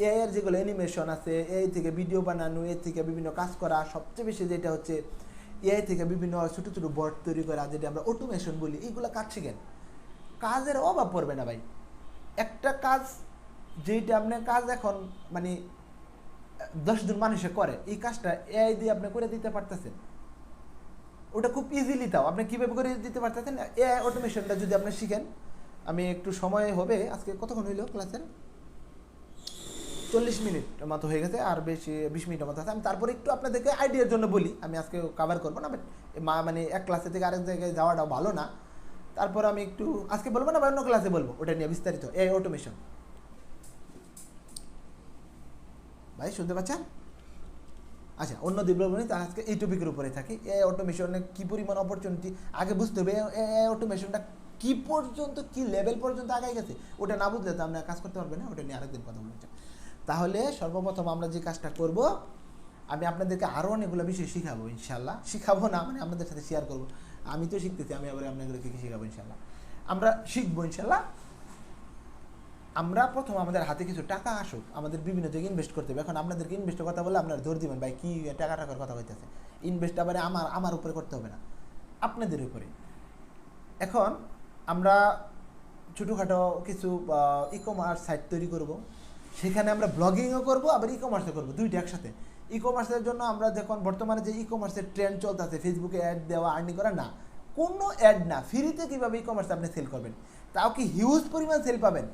এআই এর যেগুলো অ্যানিমেশন আছে, এআই থেকে ভিডিও বানানো, এআই থেকে বিভিন্ন কাজ করা, সবচেয়ে বেশি যেটা হচ্ছে এআই থেকে বিভিন্ন ছোটো ছোটো বট তৈরি করা, যেটা আমরা অটোমেশন বলি, এইগুলো কাজ শিখেন, কাজের অভাব পড়বে না ভাই। একটা কাজ যেটা আপনার কাজ এখন 10 জন মানুষে করে, এই কাজটা এআই দিয়ে আপনি করে দিতে পারতেছেন, ওটা খুব ইজিলি। তাও আপনি কীভাবে করে দিতে পারতেছেন? এআই অটোমেশনটা যদি আপনি শিখেন, আমি একটু সময় হবে, আজকে কতক্ষণ হইল ক্লাসের? 40 মিনিট মতো হয়ে গেছে, আর বেশি 20 মিনিটের মতো আছে। আমি তারপরে একটু আপনাদেরকে আইডিয়ার জন্য বলি, আমি আজকে কভার করবো না, বাট মানে এক ক্লাসে থেকে আরেক জায়গায় যাওয়াটাও ভালো না। তারপর আমি একটু আজকে বলবো না, বা অন্য ক্লাসে বলবো ওটা নিয়ে বিস্তারিত, এই অটোমেশন। ভাই শুনতে পাচ্ছেন? আচ্ছা, অন্য ডেভেলপমেন্ট তার আজকে এই টপিকের উপরে থাকি। এই অটোমেশনে কী পরিমাণ অপরচুনিটি আগে বুঝতে হবে, এই অটোমেশনটা কী পর্যন্ত, কী লেভেল পর্যন্ত আগে গেছে, ওটা না বুঝলে তো আপনার কাজ করতে পারবেন না। ওটা নিয়ে আরেকদিন কথা বলতে। তাহলে সর্বপ্রথম আমরা যে কাজটা করব, আমি আপনাদেরকে আরও অনেকগুলো বিষয় শিখাবো ইনশাল্লাহ। শিখাবো না মানে আপনাদের সাথে শেয়ার করবো। আমি তো শিখতেছি, আমি আবার আপনাদেরকে কি শিখাবো ইনশাল্লাহ। আমরা শিখবো ইনশাল্লাহ। আমরা প্রথম আমাদের হাতে কিছু টাকা আসুক, আমাদের বিভিন্ন জায়গায় ইনভেস্ট করতে হবে। এখন আপনাদেরকে ইনভেস্টের কথা বলে আপনারা ধরে দিবেন, ভাই কী টাকার কথা হইতেছে। ইনভেস্ট আবার আমার উপরে করতে হবে না, আপনাদের উপরে। এখন আমরা ছোটোখাটো কিছু ই কমার্স সাইট তৈরি করব, সেখানে আমরা ব্লগিংও করব, আবার ই কমার্সও করবো, দুইটা একসাথে। ই কমার্সের জন্য আমরা দেখুন বর্তমানে যে ই কমার্সের ট্রেন্ড চলতেছে, ফেসবুকে অ্যাড দেওয়া, আর্নিং করা, না কোনো অ্যাড না, ফ্রিতে কীভাবে ই কমার্সে আপনি সেল করবেন, তাও কি হিউজ পরিমাণ সেল পাবেন।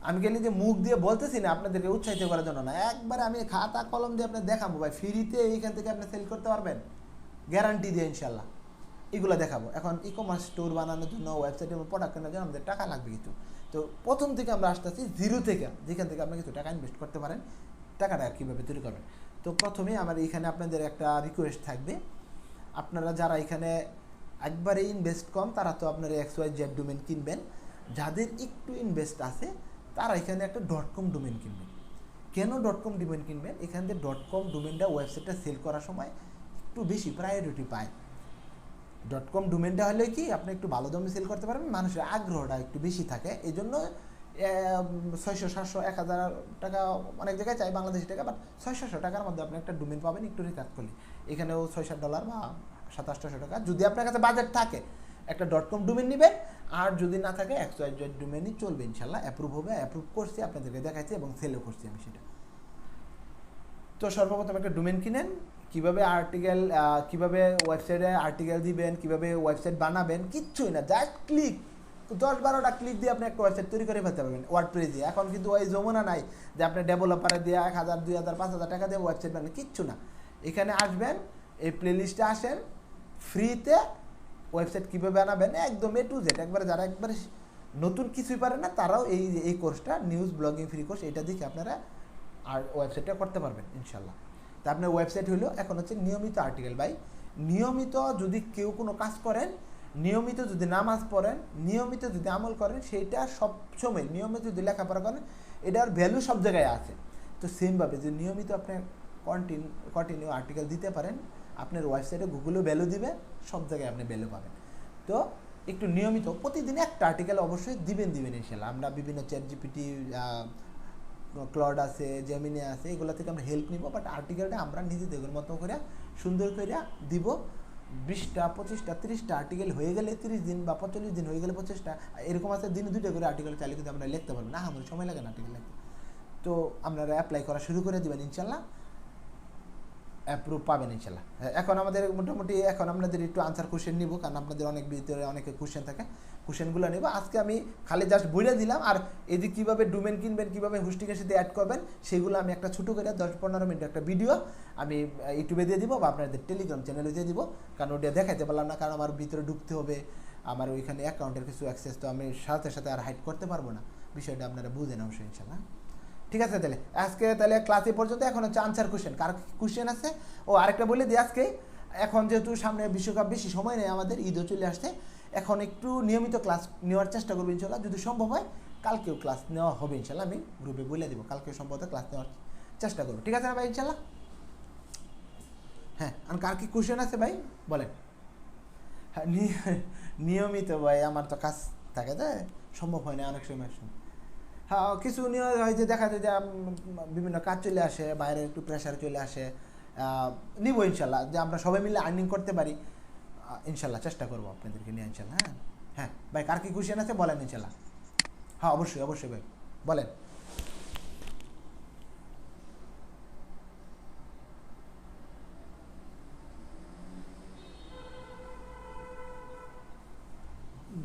আমি গেলে যে মুখ দিয়ে বলতেছি না আপনাদেরকে উৎসাহিত করার জন্য না, একবারে আমি খাতা কলম দিয়ে আপনার দেখাবো, ভাই ফ্রিতে এইখান থেকে আপনি সেল করতে পারবেন গ্যারান্টি দিয়ে ইনশাল্লাহ। এগুলো দেখাবো। এখন ই কমার্স স্টোর বানানোর জন্য, ওয়েবসাইটের প্রোডাক্ট কেনার জন্য আমাদের টাকা লাগবে কিছু। তো প্রথম থেকে আমরা আসতেছি জিরো থেকে, যেখান থেকে আপনি কিছু টাকা ইনভেস্ট করতে পারেন, টাকাটা কীভাবে তৈরি করবেন। তো প্রথমে আমার এখানে আপনাদের একটা রিকোয়েস্ট থাকবে, আপনারা যারা এখানে একবারে ইনভেস্ট কম, তারা তো আপনারা XYZ ডোমেন কিনবেন। যাদের একটু ইনভেস্ট আছে তারা এখানে একটা .com ডোমেন কিনবেন। কেন .com ডোমেন কিনবেন? এখান থেকে .com ডোমেনটা ওয়েবসাইটটা সেল করার সময় একটু বেশি প্রায়োরিটি পায়। .com ডোমেনটা হলে কি আপনি একটু ভালো দামে সেল করতে পারবেন, মানুষের আগ্রহটা একটু বেশি থাকে। এই জন্য 600, 700, 1000 টাকা অনেক জায়গায় চাই বাংলাদেশি টাকা, বাট 600 টাকার মধ্যে আপনি একটা ডোমেন পাবেন একটু রিচার্জ করলে। এখানেও $600 বা 700-800 টাকা, যদি আপনার কাছে বাজেট থাকে একটা .com ডোমেন নেবেন। আর যদি না থাকে XYZ ডোমেনই চলবে ইনশাল্লাহ, অ্যাপ্রুভ হবে। অ্যাপ্রুভ করছি, আপনাদেরকে দেখাচ্ছি এবং সেলও করছি আমি সেটা। তো সর্বপ্রথম একটা ডোমেন কিনেন। কীভাবে আর্টিকেল, কীভাবে ওয়েবসাইটে আর্টিকেল দিবেন, কীভাবে ওয়েবসাইট বানাবেন, কিচ্ছুই না, জাস্ট ক্লিক 10-12টা ক্লিক দিয়ে আপনি একটা ওয়েবসাইট তৈরি করে ফেলতে পারবেন ওয়ার্ডপ্রেস দিয়ে। এখন কিন্তু ওই যমুনা নাই যে আপনি ডেভেলপারে দিয়ে 1000, 2000, 5000 টাকা দিয়ে ওয়েবসাইট বানাবেন, কিচ্ছু না। এখানে আসবেন, এই প্লেলিস্টে আসেন, ফ্রিতে ওয়েবসাইট কীভাবে বানাবেন একদম A to Z, একবারে যারা একবারে নতুন কিছুই পারে না তারাও এই কোর্সটা, নিউজ ব্লগিং ফ্রি কোর্স, এটা দেখে আপনারা আর ওয়েবসাইটটা করতে পারবেন ইনশাল্লাহ। তা আপনার ওয়েবসাইট হলো এখন হচ্ছে নিয়মিত আর্টিকেল। ভাই নিয়মিত যদি কেউ কোনো কাজ করেন, নিয়মিত যদি নামাজ পড়েন, নিয়মিত যদি আমল করেন, সেইটা সবসময় নিয়মিত যদি লেখাপড়া করেন, এটার ভ্যালু সব জায়গায় আছে। তো সেমভাবে যে নিয়মিত আপনি কন্টিনিউ আর্টিকেল দিতে পারেন, আপনার ওয়েবসাইটে গুগলেও ভ্যালু দিবে, সব জায়গায় আপনি ভ্যালু পাবেন। তো একটু নিয়মিত প্রতিদিন একটা আর্টিকেল অবশ্যই দিবেন ইনশাল্লাহ। আমরা বিভিন্ন ChatGPT, ক্লড আছে, জেমিনি আছে, এগুলো থেকে আমরা হেল্প নিব, বাট আর্টিকেলটা আমরা নিজেদের মতো করে সুন্দর করে দিব। 20টা, 25টা, 30টা আর্টিকেল হয়ে গেলে 30 দিন, বা 45 দিন হয়ে গেলে 25টা, এরকম আছে। দিনে 2টা করে আর্টিকেল চাইলে কিন্তু আমরা লিখতে পারবো না, আমার সময় লাগে না আর্টিকেল লিখতে। তো আপনারা অ্যাপ্লাই করা শুরু করে দেবেন ইনশাল্লাহ, অ্যাপ্রুভ পাবেন ইনশাল্লাহ। এখন আমাদের মোটামুটি এখন আপনাদের একটু আনসার কোশ্চেন নিব, কারণ আপনাদের অনেক ভিতরে অনেকে কোশ্চেন থাকে, কোশ্চেনগুলো নেব। আজকে আমি খালি জাস্ট বলে দিলাম, আর এই যে কীভাবে ডোমেন কিনবেন, কীভাবে হোস্টিংয়ের সাথে অ্যাড করবেন, সেগুলো আমি একটা ছোটো করে 10-15 মিনিট একটা ভিডিও আমি ইউটিউবে দিয়ে দিব, বা আপনাদের টেলিগ্রাম চ্যানেলে দিয়ে দিব। কারণ ওটা দেখাইতে পারলাম না, কারণ আমার ভিতরে ঢুকতে হবে, আমার ওইখানে অ্যাকাউন্টের কিছু অ্যাক্সেস তো আমি সাথে সাথে আর হাইড করতে পারবো না। বিষয়টা আপনারা বুঝেন অবশ্যই ইনশাল্লাহ। ঠিক আছে, তাহলে আজকে তাহলে ক্লাস এ পর্যন্ত। এখন হচ্ছে আনসার কোশ্চেন, কার কোশ্চেন আছে। ও আরেকটা বলে দিই, আজকে এখন যেহেতু সামনে বিশ্বকাপ, বেশি সময় নেই আমাদের, ঈদও চলে আসছে, এখন একটু নিয়মিত ক্লাস নেওয়ার চেষ্টা করবো ইনশাল্লাহ। যদি সম্ভব হয় কালকেও ক্লাস নেওয়া হবে ইনশাল্লাহ, আমি গ্রুপে বলে দেবো, কালকে সম্ভবত ক্লাস নেওয়ার চেষ্টা করবো। ঠিক আছে না ভাই ইনশাল্লাহ? হ্যাঁ, আর কার কি কোশ্চেন আছে ভাই বলেন। হ্যাঁ, নিয়মিত ভাই আমার তো কাজ থাকে, তো সম্ভব হয় না অনেক সময়। হ্যাঁ, কিছু নিয়ে হয় যে দেখা যায় যে বিভিন্ন কাজ চলে আসে, বাইরে একটু প্রেশার চলে আসে, নিব ইনশাল্লাহ, যে আমরা সবাই মিলে আর্নিং করতে পারি ইনশাল্লাহ, চেষ্টা করবো আপনাদেরকে নিয়ে ইনশাল্লাহ। হ্যাঁ হ্যাঁ ভাই, কার কি কোশ্চেন আছে বলেন ইনশাল্লাহ। হ্যাঁ অবশ্যই অবশ্যই ভাই বলেন।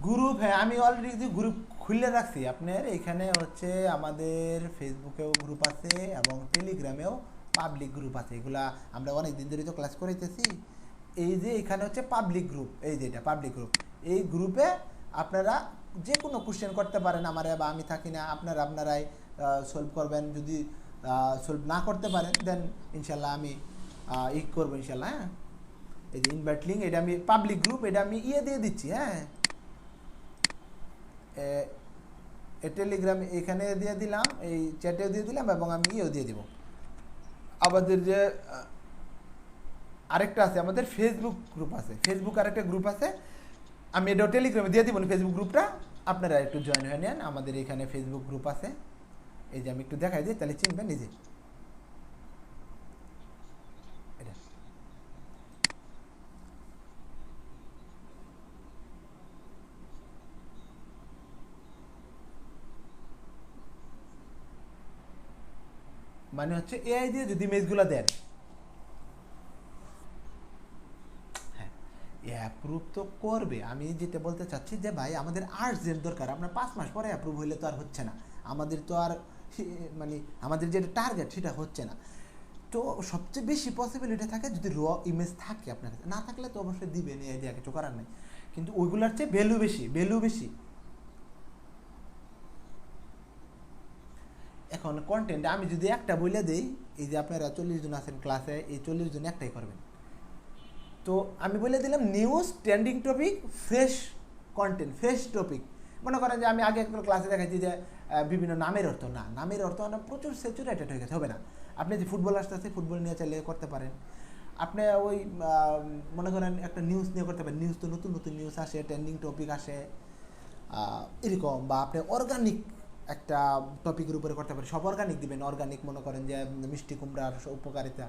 গ্রুপ, হ্যাঁ আমি অলরেডি গ্রুপ খুলে রাখছি আপনার এখানে হচ্ছে আমাদের ফেসবুকেও গ্রুপ আছে এবং টেলিগ্রামেও পাবলিক গ্রুপ আছে। এগুলা আমরা অনেক দিন ধরে তো ক্লাস করাইতেছি। এই যে এখানে হচ্ছে পাবলিক গ্রুপ, এই যে এটা পাবলিক গ্রুপ। এই গ্রুপে আপনারা যে কোনো কোশ্চেন করতে পারেন আমারে, বা আমি থাকি না, আপনারাই সলভ করবেন। যদি সলভ না করতে পারেন দেন ইনশাল্লাহ আমি করবো ইনশাল্লাহ। হ্যাঁ, এই যে ইনভাইট লিঙ্ক, এটা আমি পাবলিক গ্রুপ, এটা আমি দিয়ে দিচ্ছি। হ্যাঁ, টেলিগ্রাম এখানে দিয়ে দিলাম, এই চ্যাটেও দিয়ে দিলাম এবং আমি দিয়ে দিব। আমাদের যে আরেকটা আছে, আমাদের ফেসবুক গ্রুপ আছে, ফেসবুক আরেকটা গ্রুপ আছে, আমি এটাও টেলিগ্রামে দিয়ে দিব ফেসবুক গ্রুপটা। আপনারা একটু জয়েন হয়ে নেন, আমাদের এখানে ফেসবুক গ্রুপ আছে। এই যে আমি একটু দেখাই দিই, তাহলে চিনবেন নিজে। এটা মানে হচ্ছে এআই দিয়ে যদি ইমেজগুলো দেন, হ্যাঁ অ্যাপ্রুভ তো করবে। আমি যেটা বলতে চাচ্ছি যে ভাই আমাদের আর্জেন্ট দরকার, আপনার 5 মাস পরে অ্যাপ্রুভ হইলে তো আর হচ্ছে না, আমাদের তো আর মানে আমাদের যেটা টার্গেট সেটা হচ্ছে না। তো সবচেয়ে বেশি পসিবিলিটি থাকে যদি র ইমেজ থাকে আপনার কাছে, না থাকলে তো অবশ্যই দিবেন, এই দিয়ে কিছু করার নেই। কিন্তু ওইগুলোর চেয়ে ভ্যালু বেশি। এখন কন্টেন্ট আমি যদি একটা বলে দিই, এই যে আপনারা 40 জন আছেন ক্লাসে, এই 40 জন একটাই করবেন। তো আমি বলে দিলাম news, trending topic, fresh content, fresh topic. মনে করেন যে আমি আগে একটা ক্লাসে দেখাচ্ছি যে বিভিন্ন নামের অর্থ, না নামের অর্থ না প্রচুর স্যাচুরেটেড হয়ে গেছে, হবে না। আপনি যে ফুটবল আসতে ফুটবল নিয়ে চাইলে করতে পারেন। আপনি ওই মনে করেন একটা নিউজ নিয়ে করতে পারেন, নিউজ তো নতুন নতুন নিউজ আসে, ট্রেন্ডিং টপিক আসে এরকম। বা আপনি অর্গানিক একটা টপিকের উপরে করতে পারেন, সব অর্গানিক দিবেন। অর্গানিক মনে করেন যে মিষ্টি কুমড়ার উপকারিতা।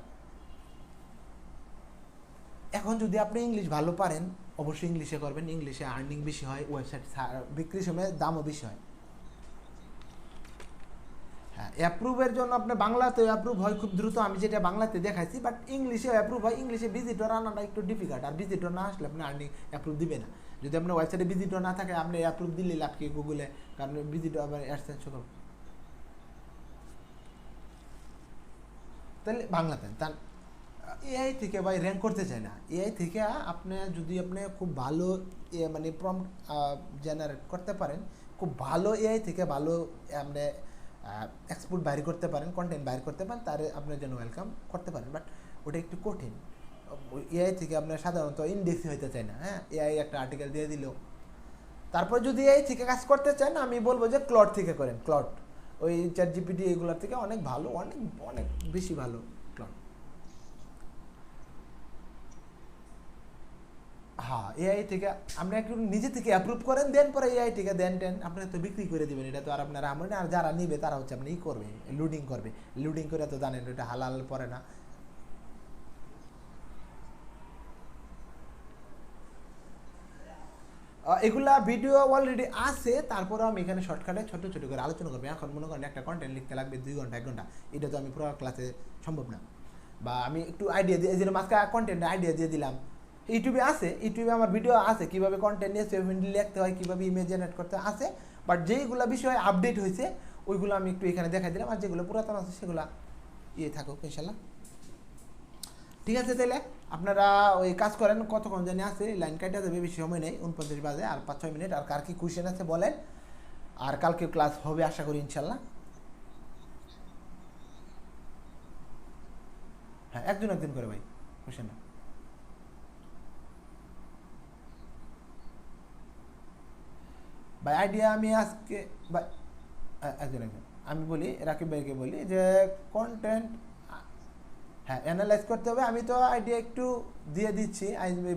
এখন যদি আপনি ইংলিশ ভালো পারেন অবশ্যই ইংলিশে করবেন, ইংলিশে আর্নিং বেশি হয়, ওয়েবসাইট বিক্রির সময় দামও বেশি হয়। হ্যাঁ, অ্যাপ্রুভের জন্য আপনি বাংলাতে অ্যাপ্রুভ হয় খুব দ্রুত, আমি যেটা বাংলাতে দেখাইছি, বাট ইংলিশে অ্যাপ্রুভ হয়। ইংলিশে ভিজিটর আনাটা একটু ডিফিকাল্ট, আর ভিজিটর না আসলে আপনি আর্নিং অ্যাপ্রুভ দিবে না। যদি আপনার ওয়েবসাইটে ভিজিটর না থাকে আপনি অ্যাপ্রুভ দিলে লাভ কি গুগলে, কারণ ভিজিটর আবার অ্যাডসেন্স করব। তাহলে বাংলাতে তার এআই থেকে ভাই র্যাঙ্ক করতে চায় না। এআই থেকে আপনি যদি আপনি খুব ভালো মানে প্রম্পট জেনারেট করতে পারেন, খুব ভালো এআই থেকে ভালো আপনি এক্সপোর্ট বাইর করতে পারেন, কন্টেন্ট বাইর করতে পারেন, তার আপনার জন্য ওয়েলকাম করতে পারেন। বাট ওটা একটু কঠিন। এআই থেকে আপনার সাধারণত ইন্ডেক্সই হইতে চায় না। হ্যাঁ, এআই একটা আর্টিকেল দিয়ে দিল। তারপর যদি এআই থেকে কাজ করতে চান আমি বলবো যে ক্লড থেকে করেন। ক্লড ওই চ্যাট জিপিটি এগুলোর থেকে অনেক ভালো, অনেক অনেক বেশি ভালো ক্লড। হ্যাঁ, এআই থেকে আপনি একটু নিজে থেকে অ্যাপ্রুভ করেন, দেন পরে এআই থেকে দেন আপনারা তো বিক্রি করে দিবেন। এটা তো আর আপনারা আমার না, আর যারা নিবে তারা হচ্ছে আপনি করবে, লুডিং করবে। লুডিং করে তো জানেন এটা হালাল পরে না। এগুলা ভিডিও অলরেডি আছে, তারপরে আমি এখানে শর্টকাটে ছোট ছোট করে আলোচনা করবো। এখন মনে করেন একটা কন্টেন্ট লিখতে লাগবে 2 ঘন্টা 1 ঘন্টা, এটা তো আমি পুরো ক্লাসে সম্ভব না। বা আমি একটু আইডিয়া দিয়ে, এই জন্য মাঝখানে কন্টেন্ট আইডিয়া দিয়ে দিলাম। ইউটিউবে আছে, ইউটিউবে আমার ভিডিও আছে কীভাবে কন্টেন্ট নিয়ে সেভেন্টি লিখতে হয়, কীভাবে ইমেজ জেনারেট করতে আছে। বাট যেইগুলো বিষয় আপডেট হয়েছে ওইগুলো আমি একটু এখানে দেখাই দিলাম, আর যেগুলো পুরাতন আছে সেগুলো থাকুক ইনশাল্লাহ। ঠিক আছে, তাহলে আপনারা ওই কাজ করেন। কতক্ষণ জানি আছে, লাইন কাটা যাবে, বেশি সময় নেই, 49 বাজে, আর 5-6 মিনিট। আর কার কি কোয়েশ্চেন আছে বলেন, আর কালকে ক্লাস হবে আশা করি ইনশাল্লাহ। হ্যাঁ, একজন একজন করে ভাই, কোয়েশ্চেন না ভাই। আইডিয়া আমি আজকে ভাই একজন একজন আমি বলি, রাকিব ভাইকে বলি যে কন্টেন্ট হ্যাঁ অ্যানালাইজ করতে হবে। আমি তো আইডিয়া একটু দিয়ে দিচ্ছি,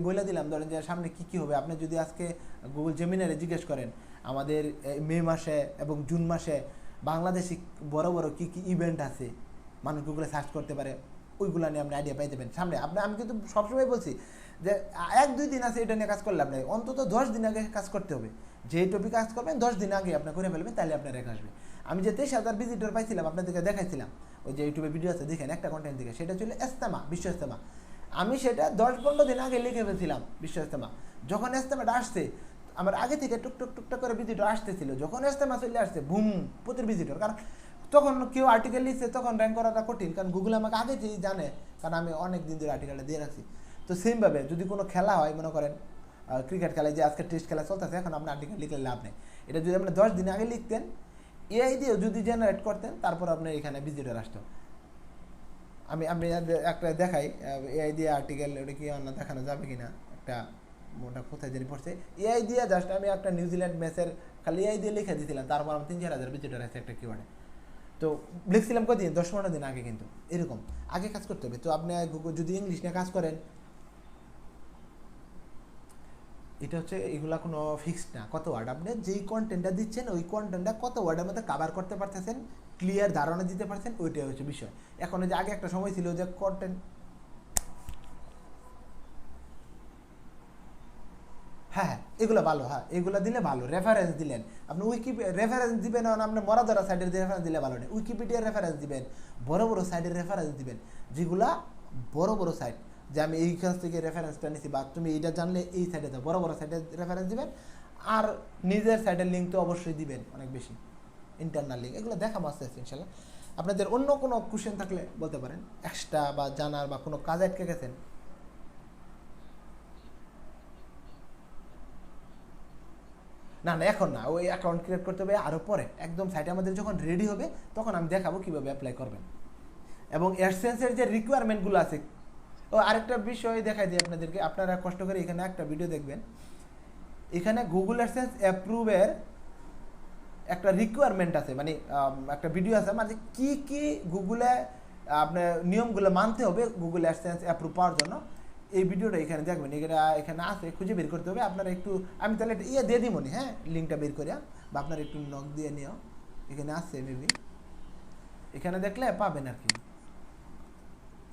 বলে দিলাম। ধরেন যে সামনে কী কী হবে, আপনি যদি আজকে গুগল জেমিনারে জিজ্ঞেস করেন আমাদের মে মাসে এবং জুন মাসে বাংলাদেশে বড় বড় কী কী ইভেন্ট আছে, মানুষ গুগলে সার্চ করতে পারে, ওইগুলো নিয়ে আপনি আইডিয়া পাই যাবেন সামনে। আমি কিন্তু সবসময় বলছি যে 1-2 দিন আছে এটা নিয়ে কাজ করলে আপনি অন্তত 10 দিন আগে কাজ করতে হবে। যে টপিক কাজ করবেন 10 দিন আগে আপনি করে ফেলবেন, তাহলে আপনার রেখা আসবে। আমি যে 23,000 ভিজিটর পাইছিলাম আপনাদেরকে দেখাইছিলাম, ওই যে ইউটিউবে ভিডিও আছে দেখেন, একটা কন্টেন্ট দিকে, সেটা ছিল ইজতেমা, বিশ্ব ইজতেমা। আমি সেটা 10-15 দিন আগে লিখে ফেলছিলাম বিশ্ব ইজতেমা। যখন ইজতেমাটা আসছে আমার আগে থেকে টুকটুক টুকটাক করে ভিজিটর আসতেছিল, যখন ইজতেমা চলে আসছে বুম প্রচুর ভিজিটর। কারণ তখন কেউ আর্টিকেল লিখছে, তখন র্যাঙ্ক করাটা কঠিন, কারণ গুগল আমাকে আগে থেকেই জানে, কারণ আমি অনেক দিন ধরে আর্টিকেলটা দিয়ে রাখছি। তো সেমভাবে যদি কোনো খেলা হয়, মনে করেন ক্রিকেট খেলায় যে আজকে টেস্ট খেলা চলতেছে, এখন আপনি আর্টিকেল লিখলে লাভ নেই। এটা যদি আপনি 10 দিন আগে লিখতেন, এআই দিয়ে যদি জেনারেট করতেন, তারপর আপনার এখানে ভিজিটর আসতো। আমি আমি একটা দেখাই এআই দিয়ে আর্টিকেল, ওটা কি অন্য দেখানো যাবে কিনা, একটা ওটা কোথায় জানি পড়ছে, এআই দিয়ে জাস্ট আমি একটা নিউজিল্যান্ড ম্যাচের খালি এআই দিয়ে লিখে দিয়েছিলাম, তারপর আমার 3-4 হাজার ভিজিটর আছে একটা কিওয়ার্ডে। তো লিখছিলাম কদিন, 10-15 দিন আগে। কিন্তু এরকম আগে কাজ করতে হবে। তো আপনি যদি ইংলিশ নিয়ে কাজ করেন, এটা হচ্ছে এগুলা কোনো ফিক্সড না, কত ওয়ার্ড আপনি যেই কন্টেন্টটা দিচ্ছেন ওই কন্টেন্টটা কত ওয়ার্ডের মধ্যে কাভার করতে পারতেছেন, ক্লিয়ার ধারণা দিতে পারছেন, ওইটাই হচ্ছে বিষয়। এখন যে আগে একটা সময় ছিল যে কন্টেন্ট, হ্যাঁ এগুলো ভালো, হ্যাঁ এগুলো দিলে ভালো, রেফারেন্স দিলেন আপনি, রেফারেন্স দিবেন, আপনি মরাদরা সাইডের রেফারেন্স দিলে ভালো নেই, উইকিপিডিয়ার রেফারেন্স দিবেন, বড় বড় সাইডের রেফারেন্স দিবেন, যেগুলা বড় বড় সাইট, যে আমি এই কাছ থেকে রেফারেন্সটা নিছি, বা তুমি এইটা জানলে এই সাইডে দাও, বড় বড় সাইডের রেফারেন্স দিবেন। আর নিজের সাইডের লিঙ্ক তো অবশ্যই দিবেন, অনেক বেশি ইন্টারনাল লিঙ্ক, এগুলো দেখা মাস্তে আছে ইনশাল্লাহ। আপনাদের অন্য কোনো কোশ্চেন থাকলে বলতে পারেন, এক্সট্রা বা জানার, বা কোনো কাজে আটকে গেছেন। না না এখন না, ওই অ্যাকাউন্ট ক্রিয়েট করতে হবে আরও পরে, একদম সাইটে আমাদের যখন রেডি হবে তখন আমি দেখাবো কীভাবে অ্যাপ্লাই করবেন। এবং অ্যাডসেন্সের যে রিকোয়ারমেন্টগুলো আছে, ও আরেকটা বিষয় দেখাই দিই আপনাদেরকে, আপনারা কষ্ট করে এখানে একটা ভিডিও দেখবেন, এখানে গুগল অ্যাডসেন্স অ্যাপ্রুভের একটা রিকোয়ারমেন্ট আছে, মানে একটা ভিডিও আছে, মানে কি কি গুগলে আপনার নিয়মগুলো মানতে হবে গুগল অ্যাডসেন্স অ্যাপ্রুভ পাওয়ার জন্য। এই ভিডিওটা এখানে দেখবেন, এখানে আছে, খুঁজে বের করতে হবে আপনারা একটু। আমি তাহলে ইয়ে দিয়ে দিব নি, হ্যাঁ লিঙ্কটা বের করিয়া, বা আপনারা একটু নক দিয়ে নিও, এখানে আছে মেবি, এখানে দেখলে পাবেন আর কি।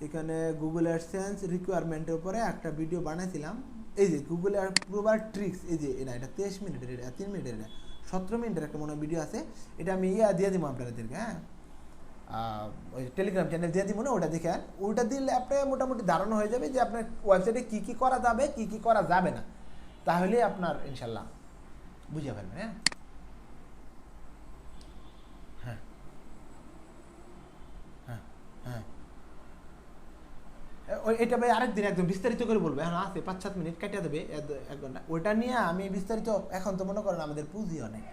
এখানে গুগল অ্যাডসেন্স রিকোয়ারমেন্টের উপরে একটা ভিডিও বানাইছিলাম, এই যে গুগল অ্যাপ্রুভাল ট্রিক্স, এই যে না এটা 23 মিনিটের, এটা 3 মিনিটের, এটা 17 মিনিটের একটা মনে ভিডিও আছে, এটা আমি দিয়ে দিব আপনাদেরকে, হ্যাঁ ওই টেলিগ্রাম চ্যানেল দিয়ে দিব না, ওটা দেখে ওটা দিলে আপনার মোটামুটি ধারণা হয়ে যাবে যে আপনার ওয়েবসাইটে কী কী করা যাবে, কী কী করা যাবে না, তাহলে আপনার ইনশাল্লাহ বুঝে ফেলবেন। হ্যাঁ হ্যাঁ হ্যাঁ হ্যাঁ ওই এটা ভাই আরেকদিন একদম বিস্তারিত করে বলবো, এখন আছে 5-7 মিনিট কাটিয়ে দেবে, 1 ঘন্টা, ওইটা নিয়ে আমি বিস্তারিত, এখন তো মনে করেন আমাদের পুঁজিও নেই,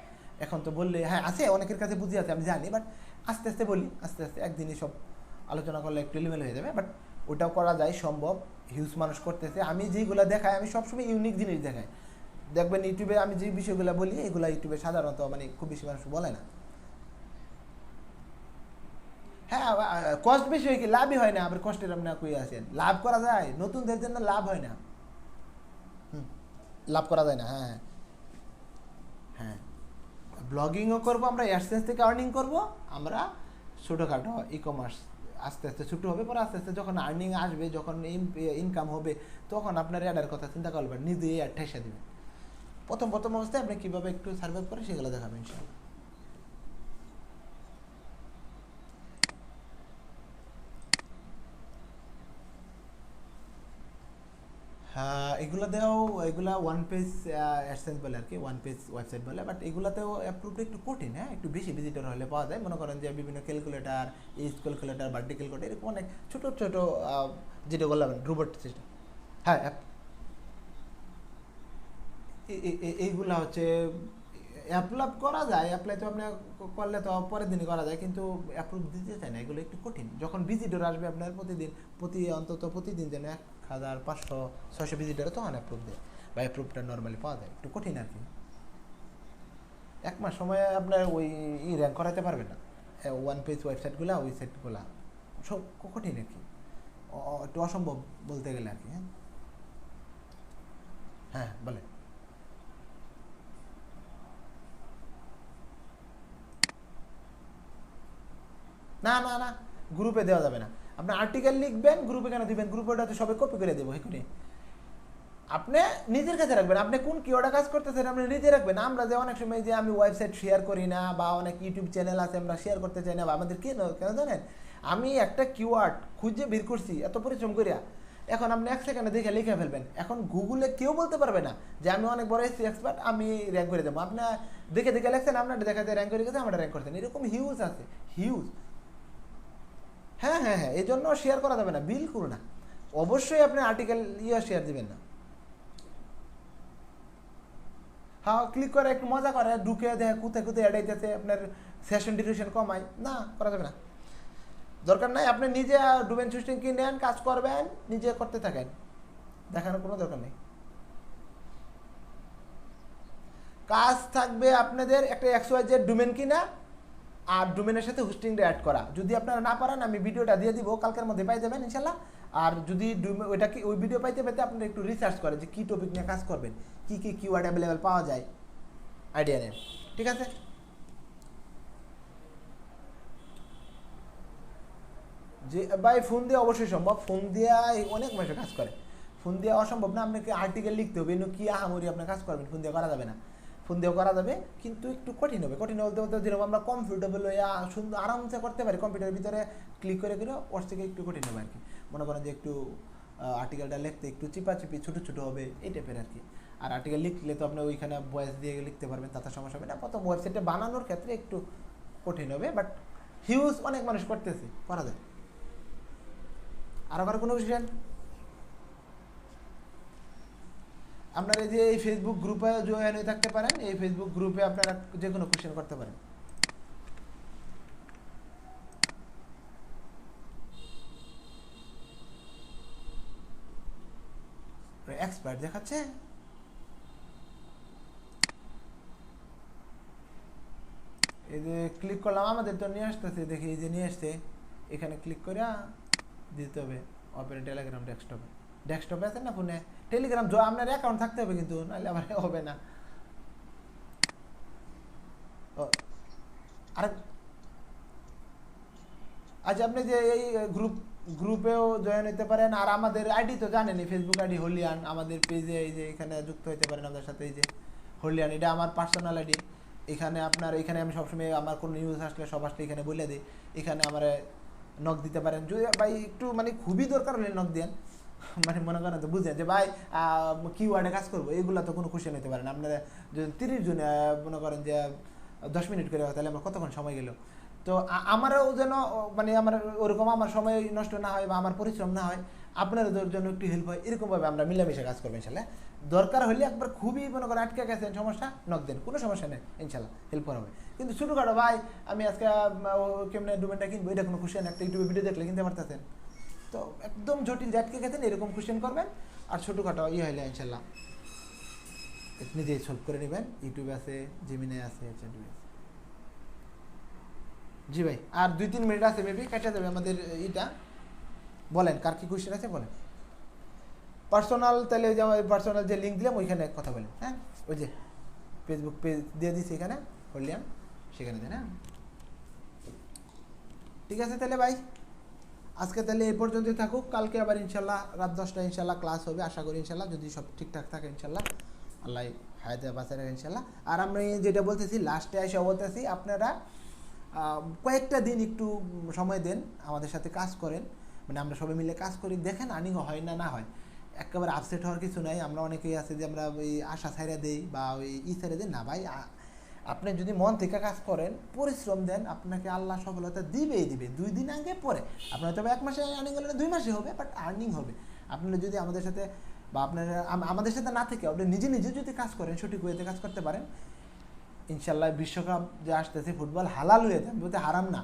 এখন তো বললে হ্যাঁ আছে, অনেকের কাছে পুঁজি আছে আমি জানি, বাট আস্তে আস্তে বলি, আস্তে আস্তে একদিনই সব আলোচনা করলে একটু এলিমেল হয়ে যাবে, বাট ওটাও করা যায় সম্ভব, হিউজ মানুষ করতেছে। আমি যেইগুলো দেখাই, আমি সবসময় ইউনিক জিনিস দেখাই, দেখবেন ইউটিউবে আমি যে বিষয়গুলো বলি, এগুলো ইউটিউবে সাধারণত মানে খুব বেশি মানুষ বলে না। হ্যাঁ কষ্ট বেশি হয় কি, লাভই হয় না, আবার কষ্টের আপনি কই আছেন, লাভ করা যায়, নতুনদের জন্য লাভ হয় না, লাভ করা যায় না। হ্যাঁ হ্যাঁ ব্লগিংও করবো আমরা, অ্যাডসেন্স থেকে আর্নিং করবো আমরা, ছোটোখাটো ই কমার্স আস্তে আস্তে ছোটো হবে, পরে আস্তে আস্তে যখন আর্নিং আসবে, যখন ইনকাম হবে, তখন আপনার অ্যাডের কথা চিন্তা করবেন, নিজে অ্যাড ঠেসে দেবেন। প্রথম প্রথম অবস্থায় আপনি কীভাবে একটু সার্ভাইভ করে সেগুলো দেখাবেন ইনশাআল্লাহ। হ্যাঁ এগুলোতেও, এগুলা ওয়ান পেজ অ্যাডসেন্স বলে আর কি, ওয়ান পেজ ওয়েবসাইট বলে, বাট এগুলাতেও অ্যাপ্রুভটা একটু কঠিন, হ্যাঁ একটু বেশি ভিজিটর হলে পাওয়া যায়। মনে করেন যে বিভিন্ন calculator, H calculator, birthday calculator, এরকম অনেক ছোটো ছোটো যেটা বললাম রোবট সিস্টেম, হ্যাঁ এইগুলা হচ্ছে অ্যাপ্লাই করা যায়, অ্যাপ্লাই তো আপনি করলে তো পরের দিনই করা যায়, কিন্তু অ্যাপ্রুভ দিতে চায় না, এগুলো একটু কঠিন। যখন ভিজিটর আসবে আপনার প্রতিদিন, অন্তত প্রতিদিন যেন 1500-600 ভিজিটরে, তখন অ্যাপ্রুভ দেয়, বা অ্যাপ্রুভটা নর্মালি পাওয়া যায়, একটু কঠিন আর কি। 1 মাস সময় আপনার ওই র্যাঙ্ক করাতে পারবে না, ওয়ান পেজ ওয়েবসাইটগুলো, ওয়েবসাইটগুলো সব কঠিন আর কি, একটু অসম্ভব বলতে গেলে আর কি। হ্যাঁ হ্যাঁ বলে না না না গ্রুপে দেওয়া যাবে না, আপনি আর্টিকেল লিখবেন, গ্রুপে কেন দিবেন, গ্রুপে ওটা তো সবাই কপি করে দেবো এখানে, আপনি নিজের কাছে রাখবেন, আপনি কোন কিওয়ার্ডে কাজ করতেছেন আপনি নিজে রাখবেন। আমরা যে অনেক সময় যে আমি ওয়েবসাইট শেয়ার করি না, বা অনেক ইউটিউব চ্যানেল আছে আমরা শেয়ার করতে চাই না, বা আমাদের কেন কেন জানেন, আমি একটা কিওয়ার্ড খুঁজে বের করছি এত পরিশ্রম করিয়া, এখন আপনি 1 সেকেন্ডে দেখে লিখে ফেলবেন। এখন গুগলে কেউ বলতে পারবে না যে আমি অনেক বড় এসসি এক্সপার্ট, আমি র্যাঙ্ক করে দেবো। আপনার দেখে দেখে লেখছেন, আপনার দেখাতে র্যাঙ্ক করে গেছে, আমরা র্যাঙ্ক করছেন, এরকম হিউজ আছে, হিউজ। হ্যাঁ হ্যাঁ হ্যাঁ, এই জন্য শেয়ার করা যাবে না, বিলকুল না। অবশ্যই আপনি আর্টিকেল শেয়ার দিবেন না। হ্যাঁ, ক্লিক করে একটু মজা করে ঢুকে দেখে কোথায় কোথায় এড়াইতেছে, আপনার সেশন ডিউরেশন কমায়, না করা যাবে না, দরকার নাই। আপনি নিজে ডোমেন সিস্টেম কিনেন, কাজ করবেন, নিজে করতে থাকেন, দেখানোর কোনো দরকার নেই। কাজ থাকবে আপনাদের একটা XYZ ডোমেন কিনা আর ডোমেনের সাথে হোস্টিংটা অ্যাড করা। যদি আপনারা না পারেন, আমি ভিডিওটা দিয়ে দিব, কালকের মধ্যে পাই যাবেন ইনশাল্লাহ। আর যদি ওইটা কি ওই ভিডিও পাইতে পেতে আপনারা একটু রিসার্চ করেন যে কী টপিক নিয়ে কাজ করবেন, কী কী কিওয়ার্ড অ্যাভেলেবেল পাওয়া যায়, আইডিয়া নেন, ঠিক আছে। যে ভাই ফোন দিয়ে অবশ্যই সম্ভব, ফোন দিয়ে অনেক মানুষের কাজ করে, ফোন দিয়ে অসম্ভব না। আপনাকে আর্টিকেল লিখতে হবে, কি আহামরি আপনার কাজ করবেন, ফোন দিয়ে করা যাবে না। ফোন দিয়েও করা যাবে, কিন্তু একটু কঠিন হবে। কঠিন বলতে বলতে যেরকম আমরা কমফোর্টেবল হয়ে সুন্দর আরামসে করতে পারি কম্পিউটারের ভিতরে ক্লিক করে করে, ওর থেকে একটু কঠিন হবে আর কি। মনে করেন যে একটু আর্টিকেলটা লিখতে একটু চিপাচিপি ছোটো ছোটো হবে, এই টাইপের আর কি। আর আর্টিকেল লিখলে তো আপনি ওইখানে ভয়েস দিয়ে লিখতে পারবেন, তাতে সমস্যা হবে না। প্রথম ওয়েবসাইটে বানানোর ক্ষেত্রে একটু কঠিন হবে, বাট হিউজ অনেক মানুষ করতেছে, করা যায়। আর আবার কোনো কোয়েশ্চেন? আপনারা যে এই ফেসবুক গ্রুপে জয়েন হয়ে থাকতে পারেন, এই ফেসবুক গ্রুপে আপনারা যে কোনো কোয়েশ্চেন করতে পারেন। এক্সপার্ট দেখাচ্ছে, এই যে ক্লিক করলাম, আমাদের তো নিয়ে আসতেছে, দেখি এই যে নিয়ে আসছে, এখানে ক্লিক করে দিতে হবে ওপেন টেলিগ্রাম ডেস্কটপে। ডেস্কটপে আছে না ফোনে টেলিগ্রাম, আপনার অ্যাকাউন্ট থাকতে হবে কিন্তু, নাহলে আবার হবে না। আর আচ্ছা, আপনি যে এই গ্রুপেও জয়েন হতে পারেন। আর আমাদের আইডি তো জানেন, ফেসবুক আইডি হলিয়ান, আমাদের পেজে এই যে এখানে যুক্ত হতে পারেন আমাদের সাথে। এই যে হলিয়ান, এটা আমার পার্সোনাল আইডি। এখানে আপনার, এখানে আমি সবসময় আমার কোনো নিউজ আসলে সব আসলে এখানে বলে দিই, এখানে আমার নক দিতে পারেন। যদি ভাই একটু মানে খুবই দরকার হলে নক দেন, মানে মনে করেন তো বুঝেন যে ভাই কিওয়ার্ডে কাজ করবো, এগুলো তো কোনো কোশ্চেন হতে পারে না। আপনারা যদি 30 জনে মনে করেন যে 10 মিনিট করে, তাহলে আমার কতক্ষণ সময় গেল। তো আমারও যেন মানে আমার ওরকম আমার সময় নষ্ট না হয় বা আমার পরিশ্রম না হয়, আপনাদের জন্য একটু হেল্প হয়, এরকমভাবে আমরা মিলেমিশে কাজ করবো ইনশাল্লাহ। দরকার হলে একবার খুবই মনে করেন আটকে গেছেন সমস্যা, নক দেন, কোনো সমস্যা নেই, ইনশাল্লাহ হেল্প করা হবে। কিন্তু ছোটোখাটো ভাই আমি আজকে কেমনে ডোমেনটা কিনবো, এটা কোনো কোশ্চেন, একটা ইউটিউবে ভিডিও দেখলে কিনতে পারতেছেন। তো একদম জটিল যে আটকে গেছেন, এরকম কোশ্চেন করবেন। আর ছোটোখাটো হইলে ইনশাল্লাহ নিজেই সলভ করে নেবেন। ইউটিউবে আছে, জিমিনে আছে, চ্যাটিং আছে। জি ভাই, আর 2-3 মিনিট আছে, মেবি কেটে যাবে আমাদের এইটা। বলেন কার কি কোয়েশ্চেন আছে বলেন। পার্সোনাল, তাহলে ওই যে আমার পার্সোনাল যে লিঙ্ক দিলাম ওইখানে এক কথা বলেন। হ্যাঁ, ওই যে ফেসবুক পেজ দিয়ে দিচ্ছি এখানে করলাম, সেখানে দেন। হ্যাঁ ঠিক আছে, তাহলে ভাই আজকে তাহলে এই পর্যন্তই থাকুক। কালকে আবার ইনশাল্লাহ রাত 10টায় ইনশাল্লাহ ক্লাস হবে, আশা করি ইনশাল্লাহ, যদি সব ঠিকঠাক থাকে ইনশাল্লাহ, আল্লাহ হায়াতে বাঁচায় রাখে ইনশাল্লাহ। আর আমি যেটা বলতেছি লাস্টে এসে বলতেছি, আপনারা কয়েকটা দিন একটু সময় দেন, আমাদের সাথে কাজ করেন, মানে আমরা সবাই মিলে কাজ করি, দেখেন আর্নিং হয় না না হয়। একেবারে আপসেট হওয়ার কিছু নাই। আমরা অনেকেই আছে যে আমরা ওই আশা ছাইড়া দেই বা ওই ছাইড়া দিই না ভাই। আপনি যদি মন থেকে কাজ করেন, পরিশ্রম দেন, আপনাকে আল্লাহ সফলতা দিবেই দিবে। 2 দিন আগে পরে আপনার তবে 1 মাসে আর্নিং হলে 2 মাসে হবে, বাট আর্নিং হবে। আপনারা যদি আমাদের সাথে বা আপনারা আমাদের সাথে না থেকে আপনি নিজে নিজে যদি কাজ করেন, সঠিক ওয়েতে কাজ করতে পারেন, ইনশাল্লাহ বিশ্বকাপ যে আসতেছে, ফুটবল হালাল ওয়েতে, আমি বলতে হারাম না,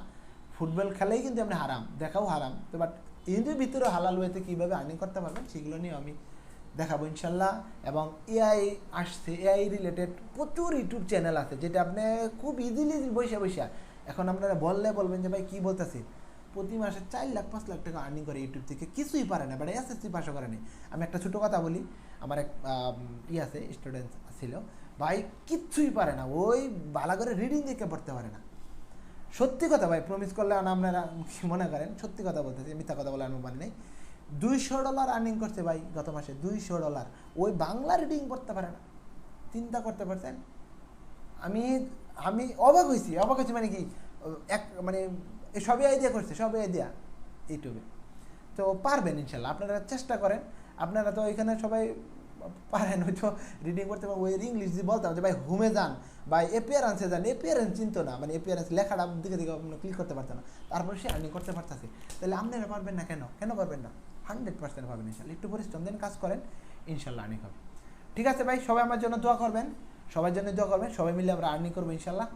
ফুটবল খেলেই কিন্তু আপনি হারাম, দেখাও হারাম তো, বাট এদের ভিতরে হালাল ওয়েতে কীভাবে আর্নিং করতে পারবেন সেগুলো নিয়ে আমি দেখাবো ইনশাল্লাহ। এবং এআই আসছে, এআই রিলেটেড প্রচুর ইউটিউব চ্যানেল আছে, যেটা আপনি খুব ইজিলি বসে বসে এখন আপনারা বলবেন যে ভাই কী বলতেছি, প্রতি মাসে 4 লাখ 5 লাখ টাকা আর্নিং করে ইউটিউব থেকে, কিছুই পারে না, বাট এসএসসি পাশও করে নেই। আমি একটা ছোটো কথা বলি, আমার এক আছে স্টুডেন্ট ছিল ভাই, কিচ্ছুই পারে না, ওই ভালো করে রিডিং দেখে পড়তে পারে না। সত্যি কথা ভাই, প্রমিস করলে আপনারা মনে করেন, সত্যি কথা বলতেছি, মিথ্যা কথা বলে আমি মানে নেই। $200 আর্নিং করছে ভাই গত মাসে, $200। ওই বাংলা রিডিং পড়তে পারে না, চিন্তা করতে পারছেন? আমি অবাক হয়েছি মানে কি, মানে সবই আইডিয়া করছে, সবই আইডিয়া ইউটিউবে। তো পারবেন ইনশাল্লাহ, আপনারা চেষ্টা করেন। আপনারা তো এখানে সবাই পারেন হয়তো রিডিং করতে পারেন, ওই ইংলিশ যদি বলতাম যে ভাই হোমে যান বা এপিয়ারেন্সে যান, এপিয়ারেন্স চিন্তা না, মানে এপিয়ারেন্স লেখাটা দিকে দিকে আপনি ক্লিক করতে পারতেন না, তারপরে সে আর্নিং করতে পারতেছে। তাহলে আপনারা পারবেন না কেন? কেন পারবেন না? 100% পারবেন ইনশাল্লাহ। একটু পরিশ্রম দেন, কাজ করেন, ইনশাল্লাহ আর্নিং হবে। ঠিক আছে ভাই, সবাই আমার জন্য দোয়া করবেন, সবার জন্য দোয়া করবেন, সবাই মিলে আমরা আর্নিং করবো ইনশাল্লাহ।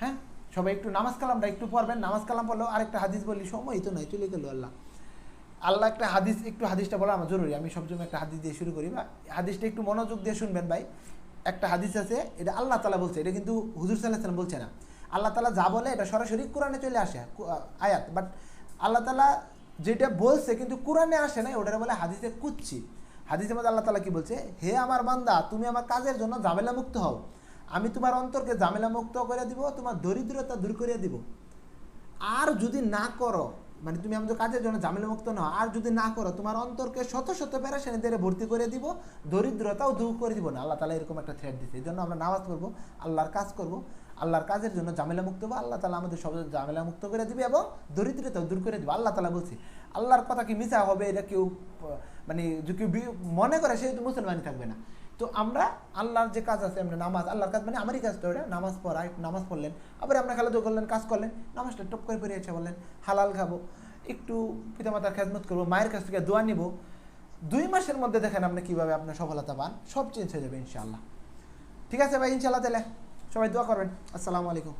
হ্যাঁ, সবাই একটু নামাজ কালামটা একটু পড়বেন। নামাজ কালাম পড়লেও আরেকটা হাদিস বলি, সময় তো নাই, চলে গেল। আল্লাহ একটা হাদিস, একটু হাদিসটা বলা আমার জরুরি, আমি সবসময় একটা হাদিস দিয়ে শুরু করি, বা হাদিসটা একটু মনোযোগ দিয়ে শুনবেন ভাই। একটা হাদিস আছে, এটা আল্লাহ তাআলা বলছে, এটা কিন্তু হুজুর সাল্লাল্লাহু আলাইহি ওয়াসাল্লাম বলছে না। আল্লাহ তাআলা যা বলে এটা সরাসরি কোরআনে চলে আসে আয়াত, বাট আল্লাহ তাআলা যেটা বলছে কিন্তু কোরআনে আসে না, ওটা বলে হাদিসে কুচ্ছি। হাদিসের মধ্যে আল্লাহ তাআলা কি বলছে? হে আমার বান্দা, তুমি আমার কাজের জন্য ঝামেলা মুক্ত হও, আমি তোমার অন্তরকে ঝামেলা মুক্ত করে দিব, তোমার দরিদ্রতা দূর করে দিব। আর যদি না করো, মানে তুমি আমাদের কাজের জন্য ঝামেলা মুক্ত না, আর যদি না করো, তোমার অন্তরকে শত শত পেরেশানিতে ভর্তি করে দিব, দরিদ্রতাও দূর করে দিব না। আল্লাহ তাআলা এরকম একটা থ্রেট দিচ্ছে। এই জন্য আমরা নামাজ পড়বো, আল্লাহর কাজ করব, আল্লাহর কাজের জন্য ঝামেলা মুক্ত হবো, আল্লাহ তাআলা আমাদের সব ঝামেলা মুক্ত করে দিবে এবং দরিদ্রতাও দূর করে দিবে। আল্লাহ তাআলা বলছে, আল্লাহর কথা কি মিছা হবে? এটা কেউ মানে যে কেউ মনে করে সে তো মুসলমানই থাকবে না। তো আমরা আল্লাহর যে কাজ আছে, আমরা নামাজ, আল্লাহর কাজ মানে আমারই কাজটা ওটা, নামাজ পড়া, নামাজ পড়লেন, আবার আমরা খেলাধুলা করলেন, কাজ করলেন, নামাজটা টপ করে পড়ে এসে বললেন হালাল খাবো, একটু পিতামাতার খেদমত করবো, মায়ের কাছ থেকে দোয়া নিব। 2 মাসের মধ্যে দেখেন আপনি কীভাবে আপনার সফলতা পান, সব চেঞ্জ হয়ে যাবে ইনশাআল্লাহ। ঠিক আছে ভাই, ইনশাআল্লাহ। তাহলে সবাই দোয়া করবেন। আসসালামু আলাইকুম।